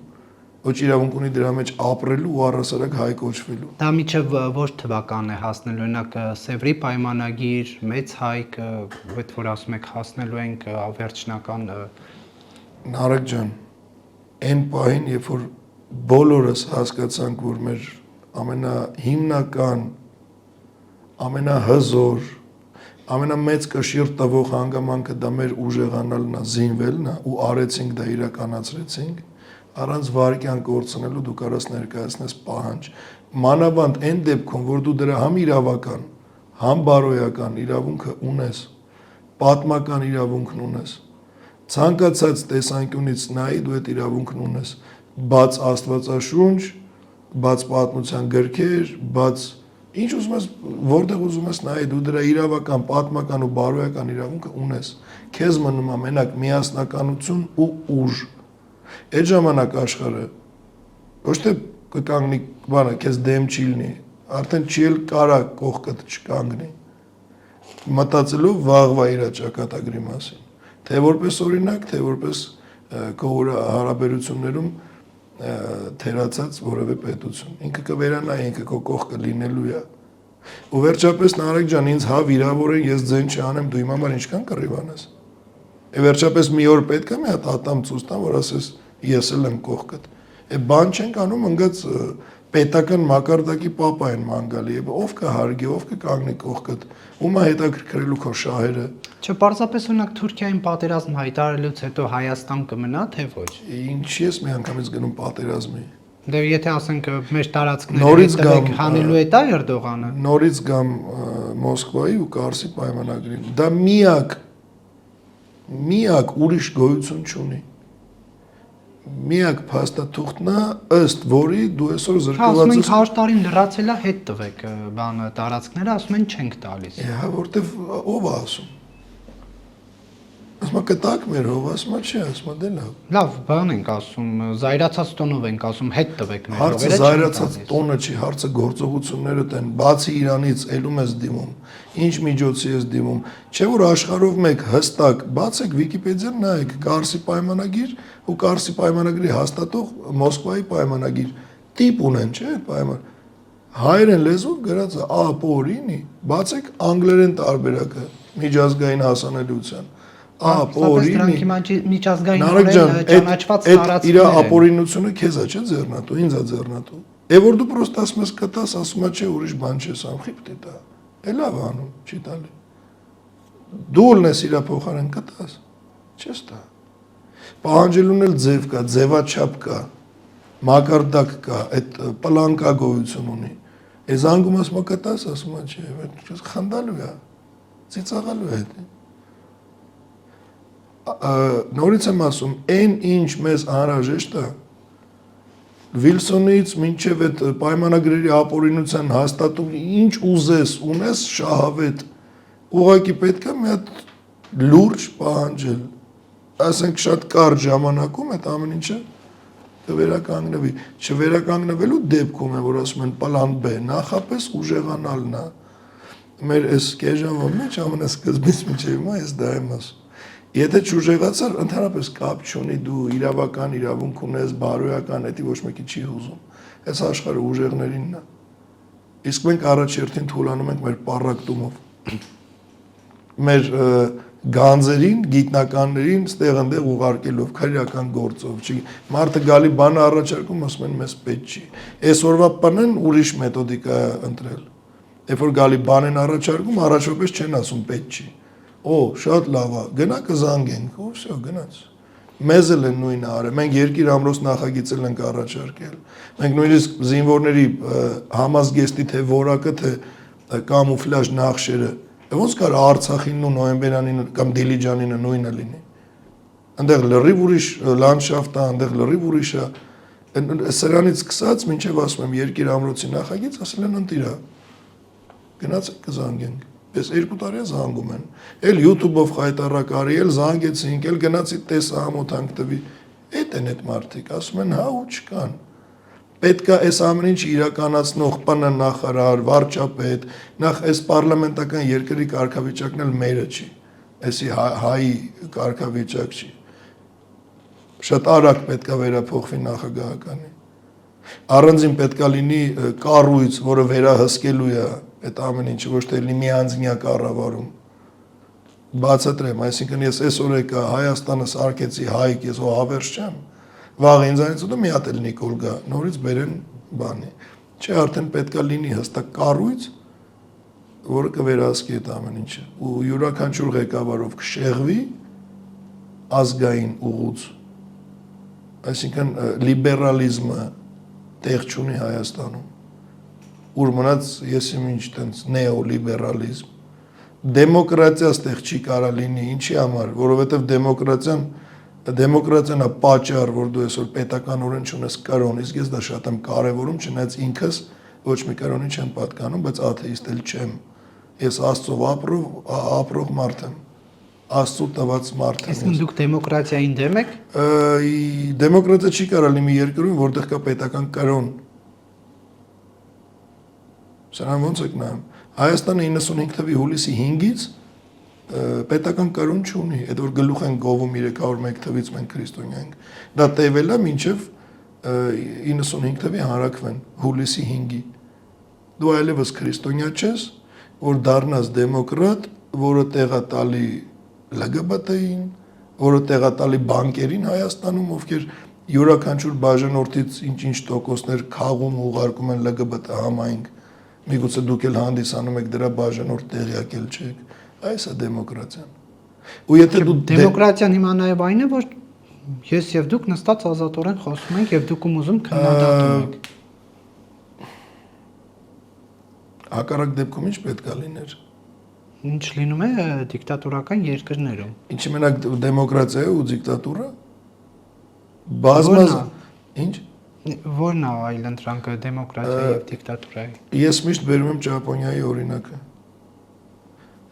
ոչ իրավունք ունի դրա մեջ ապրելու ու առհասարակ հայ կոչվելու։ Դա միջև ոչ թվական է հասնելու, օրինակ Սևրի պայմանագիր, մեծ հայք, այդ որ ասում եք հասնելու ենք վերջնական Նարեկ ջան, այն պահին, երբ որ բոլորս հասկացանք, որ մեր ամենահիմնական, ամենահզոր, ամենամեծ կշիռ տվող հանգամանքը դա մեր ուժեղանալն է, զինվելն է ու արեցինք դա իրականացրեցինք, առանց վարկյան կորցնելու դու կարաս ներկայացնես պահանջ։ Մանավանդ այն դեպքում, որ դու դրա համ իրավական, համ բարոյական իրավունքը ունես, պատմական իրավունքն ունես, ցանկացած տեսանկյունից նայի դու այդ իրավունքն ունես, բաց Աստվածաշունչ, բաց պատմության գրքեր, բաց Ինչ ուզում ես, որտեղ ուզում ես նայ, դու դրա իրավական, պատմական ու բարոյական իրավունքը ունես։ Քեզ մնում է մենակ միասնականություն ու ուժ։ Այդ ժամանակ աշխարհը ոչ թե կկանգնի, բանը, քեզ դեմ չի լինի, արդեն չի էլ կարա կողքդ չկանգնի։ Մտածելով վաղվա իր ճակատագրի մասին, թե որպես օրինակ, թե որպես քո հարաբերություններում թերացած որևէ պետություն։ Ինքը կվերանա, ինքը քո կողքը լինելու է։ Ու վերջապես Նարեկ ջան, ինձ հա վիրավոր է, ես ձեն չանեմ, դու իմ համար ինչքան կռիվանես։ Է վերջապես մի օր պետք է մի հատ ատամ ցույց տամ, որ ասես ես էլ եմ կողքդ։ Է բան չենք անում, ընկած պետական մակարդակի պապա են մանգալի, ով կհարգի, ով կկանգնի կողքդ, ումա հետաքրքրելու քո շահերը։ Չէ, պարզապես օրինակ Թուրքիային պատերազմ հայտարարելուց հետո Հայաստան կմնա, թե ոչ։ Ինչի՞ ես մի անգամից գնում պատերազմի։ Դե եթե ասենք մեր տարածքները հանելու է դա Էրդողանը։ Նորից գամ Մոսկվայի ու Կարսի պայմանագրին։ Դա միակ ուրիշ գոյություն չունի։ Միակ փաստաթուղթն է, ըստ որի դու այսօր զրկված ես։ Ասում ենք 100 տարին լրացելա, հետ տվեք բանը տարածքները, ասում են չենք տալիս։ Հա, որտեվ ով է ասում։ Ասում կտակ մեր հով, ասում չէ, ասում դե լավ։ Լավ, բան ենք ասում, զայրացած տոնով ենք ասում, հետ տվեք մեր հովերը։ Հարցը զայրացած տոնը չի, հարցը գործողություններդ են, բացի Իրանից ելում ես դիմում, ինչ միջոցի ես դիմում, չէ որ աշխարհով մեկ հստակ, բացեք Վիկիպեդիան նայեք, Կարսի պայմանագիր ու Կարսի պայմանագրի հաստատող Մոսկվայի պայմանագիր, տիպ ունեն, չէ, պայման։ Հայերեն լեզվով գրած է ապօրինի, բացեք անգլերեն տարբերակը միջազգային հասանելիության։ Ապօրինի միջազգային ճանաչված տարածքներ։ Իր ապօրինությունը քեզ է չէ ձեռնատու, ինձ է ձեռնատու։ Է որ դու պրոստը ասում ես կտաս, ասում ես չէ, ուրիշ բան չես անում, խիպտի տա։ Է լավ անում, չի տալի։ Դու ոլնես իր փոխարեն կտաս, չես տա։ Պահանջելուն էլ ձև կա, ձևաչափ կա, մակարդակ կա, այդ պլան կա գոյություն ունի։ Է զանգում ասում կտաս, ասում չէ, խնդալու է, ծիծաղալու է։ Նորից եմ ասում, այն ինչ մեզ անհրաժեշտ է Վիլսոնից մինչև այդ պայմանագրերի ապօրինության հաստատում ինչ ուզես, ունես շահավետ, ուղղակի պետք է մի հատ լուրջ պահանջել, ասենք շատ կարճ ժամանակում այդ ամեն ինչը կվերականգնվի, չվերականգնվելու դեպքում է, որ ասում են պլան B, նախապես ուժեղանալն է, մեր այս կեժանվա մեջ ամենասկզբից մինչև հիմա ես դա եմ ասում։ Եթե չուժեղացար, ընդհանրապես կապ չունի, դու իրավական իրավունք ունես, բարոյական, դա ոչ մեկի չի հուզում։ Այս աշխարհը ուժեղներինն է։ Իսկ մենք առաջերտին թույլանում ենք մեր պառակտումով։ Մեր գանձերին, գիտնականներին ստեղ-ընդեղ ուղարկելով, քրեական գործով, չի։ Մարդը գալի բանը առաջարկում, ասում են մեզ պետք չի։ Այսօրվա բանն ուրիշ մեթոդիկա ընտրել։ Երբ որ գալի բան են առաջարկում, առաջապես չեն ասում պետք չի։ Օ, շատ լավ է, գնա կզանգենք, ու վсё, գնաց։ Մեզ էլ են նույնը արել, մենք երկիր ամրոց նախագիծել ենք առաջարկել։ Մենք նույնիսկ զինվորների համազգեստի թե որակը, թե կամուֆլաժ նախշերը, ոնց կար Արցախինն ու նոյեմբերանին կամ Դիլիջանինը նույնը լինի։ Այնտեղ լրիվ ուրիշ լանդշաֆտ է, այնտեղ լրիվ ուրիշ է։ Սրանից սկսած, մինչև ասում եմ երկիր ամրոցի նախագիծ, ասել են ընտիրա։ Գնաց կզանգենք։ Պես 2 տարի զանգում են։ Էլ YouTube-ով խայտարակ արի, էլ զանգեցինք, էլ գնացի տեսա համոթանք տվի։ Էդ են այդ մարդիկ, ասում են հա ու չկան։ Պետք է այս ամեն ինչ իրականացնող ՊՆ նախարար, վարչապետ, նախ այս պարլամենտական երկրի կարգավիճակն էլ մերը չի։ Այսի հայի կարգավիճակ չի։ Շատ արագ պետք է վերափոխվի նախագահականի։ Առանձին պետք է լինի կառույց, որը վերահսկելու է այդ ամեն ինչը, ոչ թե լինի միանձնյա կառավարում։ Բացատրեմ, այսինքն ես այսօր եկա Հայաստանը սարքեցի հայք, ես հավերժ չեմ։ Վաղ ինձանից հետո մի հատ էլ Նիկոլ գա, նորից բերեն բանի։ Չէ, արդեն պետք է լինի հստակ կառույց, որը կվերահսկի այդ ամեն ինչը։ Ու յուրաքանչյուր ղեկավարով կշեղվի ազգային ուղուց։ Այսինքն լիբերալիզմը տեղ չունի Հայաստանում։ Ուր մնաց եսիմ ինչ տենց նեոլիբերալիզմ։ Դեմոկրատիա ստեղ չի կարա լինի, ինչի համար, որովհետև դեմոկրատիան պատճառ, որ դու այսօր պետականորեն չունես կրոն, իսկ ես դա շատ եմ կարևորում, չնայած ինքս ոչ մի կրոնի չեմ պատկանում, բայց աթեիստ էլ չեմ։ Ես Աստծով ապրող մարդ եմ։ Աստծո տված մարդ եմ։ Իսկ դուք դեմոկրատիային դեմ եք։ Դեմոկրատիա չի կարող լինի մի երկրում, որտեղ կա պետական կրոն։ Սրանք ոնց եք նայում։ Հայաստանը 95 թվականի հուլիսի 5-ից պետական կրոն չունի, այդ որ գլուխ են գովում 301 թվից մենք քրիստոնյա ենք։ Դա տևել է մինչև 95 թվականի հանրաքվեն հուլիսի 5-ի։ Դու այլևս քրիստոնյա չես, որ դառնաս դեմոկրատ, որը տեղա տալի LGBT-ին, որը տեղա տալի բանկերին Հայաստանում, ովքեր յուրաքանչյուր բաժանորդից ինչ-ինչ տոկոսներ քաղում ու ուղարկում են LGBT համայնք։ Միգուցե դուք էլ հանդիսանում եք դրա բաժանորդ տեղյակ էլ չեք։ Այս է դեմոկրատիան։ Ու եթե դու դեմոկրատիան հիմա նաև այն է, որ ես եւ դուք նստած ազատորեն խոսում ենք եւ դուք ուզում քննադատում եք։ Հակառակ դեպքում ինչ պետք է լիներ։ Ինչ լինում է դիկտատորական երկրներում։ Ինչի մենակ դեմոկրատիա է ու դիկտատուրա։ Բազմազ ինչ։ Որն է այլ ընտրանքը դեմոկրատիայի եւ դիկտատուրայի։ Ես միշտ բերում եմ Ճապոնիայի օրինակը։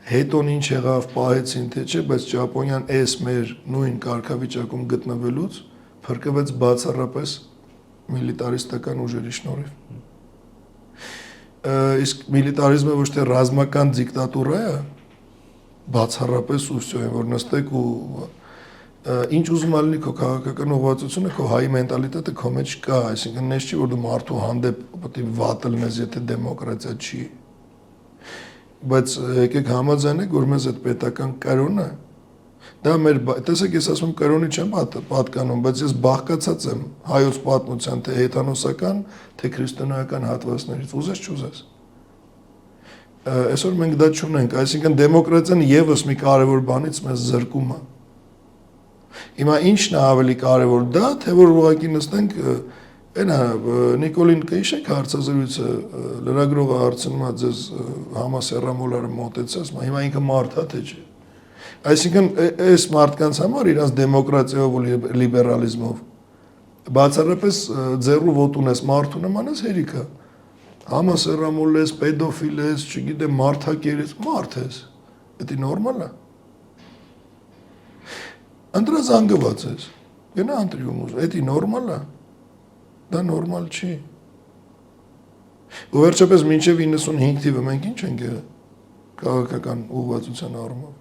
Հետոն ինչ եղավ, պահեցին թե չէ, բայց Ճապոնիան այս մեր նույն կարգավիճակում գտնվելուց փրկվեց բացառապես միլիտարիստական ուժերի շնորհիվ։ Իսկ միլիտարիզմը ոչ թե ռազմական դիկտատուրա է, բացառապես ու վсё, որ նստեք ու ինչ ուզում ալինի քո քաղաքական ուղղվածությունը, քո հայի մենտալիտետը քո մեջ կա, այսինքն նես չի որ դու մարդու հանդեպ պետք է վատը լինես, եթե դեմոկրատիա չի։ Բայց եկեք համաձայնենք, որ մեզ այդ պետական կրոնը դա մեր տեսեք ես ասում կրոնի չեմ պատկանում, բայց ես բաղկացած եմ հայոց պատմության թե հեթանոսական, թե քրիստոնեական հատվածներից, ուզես չուզես։ Այսօր մենք դա չունենք, այսինքն դեմոկրատիան եւս մի կարևոր բանից մեզ զրկում է։ Հիմա ի՞նչն է ավելի կարևոր, դա թե որ ուղղակի նստենք այնա Նիկոլին կհիշեք հարցազրույցը լրագրողը հարցնում է ձեզ համասեռամոլարը մոտեցած, հիմա ինքը մարդ է թե չէ։ Այսինքն այս մարդկանց համար իրանց դեմոկրատիայով ու լիբերալիզմով բացառապես ձեռու ոտուն ես մարդու նման ես հերիքա։ Համասեռամոլ ես, պեդոֆիլ ես, չգիտեմ, մարդակեր ես, մարդ ես։ Դա նորմալ է։ Ընտրազանգված ես։ Գնա ընտրում ուզ, դա նորմալ է։ Դա նորմալ չի։ Ու վերջապես մինչև 95 թիվը մենք ինչ ենք եղել քաղաքական ուղղվածության առումով։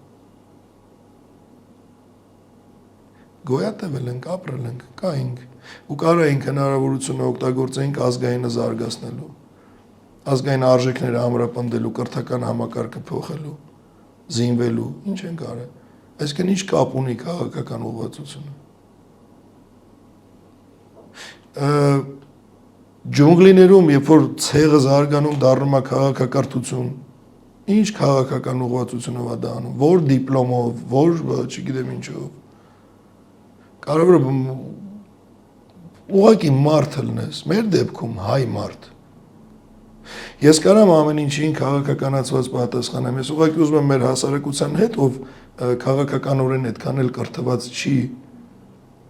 Գոյատևել ենք, ապրել ենք, կայինք ու կարայինք հնարավորությունը օգտագործեինք ազգայինը զարգացնելու, ազգային արժեքները ամրապնդելու, կրթական համակարգը փոխելու, զինվելու, ինչ ենք արել։ Այսինքն ինչ կապ ունի քաղաքական ուղղվածությունը։ Ջունգլիներում, երբ որ ցեղը զարգանում դառնում է քաղաքակրթություն, ինչ քաղաքական ուղղվածությունով է դա անում, որ դիպլոմով, որ չգիտեմ ինչով։ Կարևորը ուղղակի մարդ լինես, մեր դեպքում հայ մարդ։ Ես կարամ ամեն ինչին քաղաքականացված պատասխանեմ, ես ուղղակի ուզում եմ մեր հասարակության հետ, ով քաղաքականորեն այդքան էլ կրթված չի,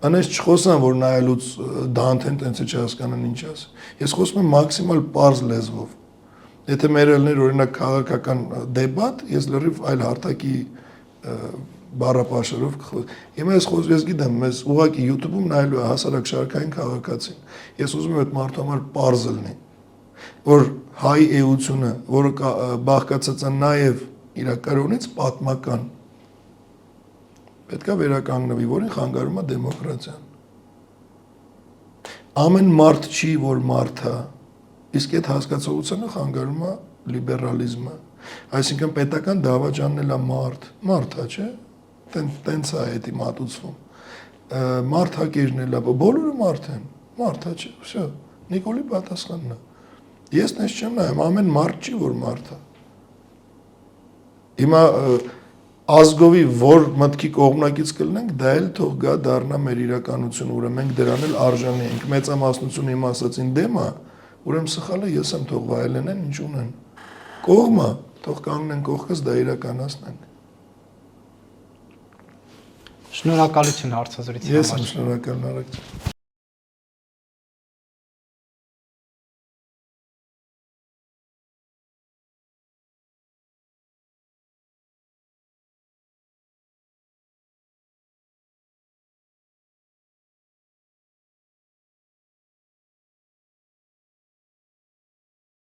անես չխոսան, որ նայելուց դանթեն տենց է չհասկանան ինչ ասի։ Ես խոսում եմ մաքսիմալ պարզ լեզվով։ Եթե մեր ելներ օրինակ քաղաքական դեբատ, ես լրիվ այլ հարթակի բառապաշարով հիմա ես գիտեմ, մեզ ուղղակի YouTube-ում նայելու է հասարակ շարքային քաղաքացին։ Ես ուզում եմ այդ մարդու համար պարզ լինի, որ հայ էությունը, որը բաղկացած է նաև իր կրոնից պատմական, պետք է վերականգնվի, որին խանգարում է դեմոկրատիան։ Ամեն մարդ չի, որ մարդ է, իսկ այդ հասկացողությունը խանգարում է լիբերալիզմը։ Այսինքն պետական դավաճանն էլ է մարդ է, չէ՞։ Տենց է դա մատուցվում։ Մարդակերն էլ է, բոլորը մարդ են, մարդ է, չէ՞։ Վсё, Նիկոլի պատասխանն է։ Ես նես չեմ նայում, ամեն մարդ չի, որ մարդ է։ Հիմա ազգովի որ մտքի կողմնակից կլինենք, դա էլ թող գա դառնա մեր իրականություն, ուրեմն մենք դրան էլ արժանի ենք։ Մեծամասնությունը իմ ասածին դեմ է, ուրեմն սխալը ես եմ, թող վայելեն ինչ ունեն։ Կողմը, թող կանգնեն կողքս, դա իրականացնենք։ Շնորհակալություն հարցազրույցի համար։ Ես եմ շնորհակալ, Նարեկ։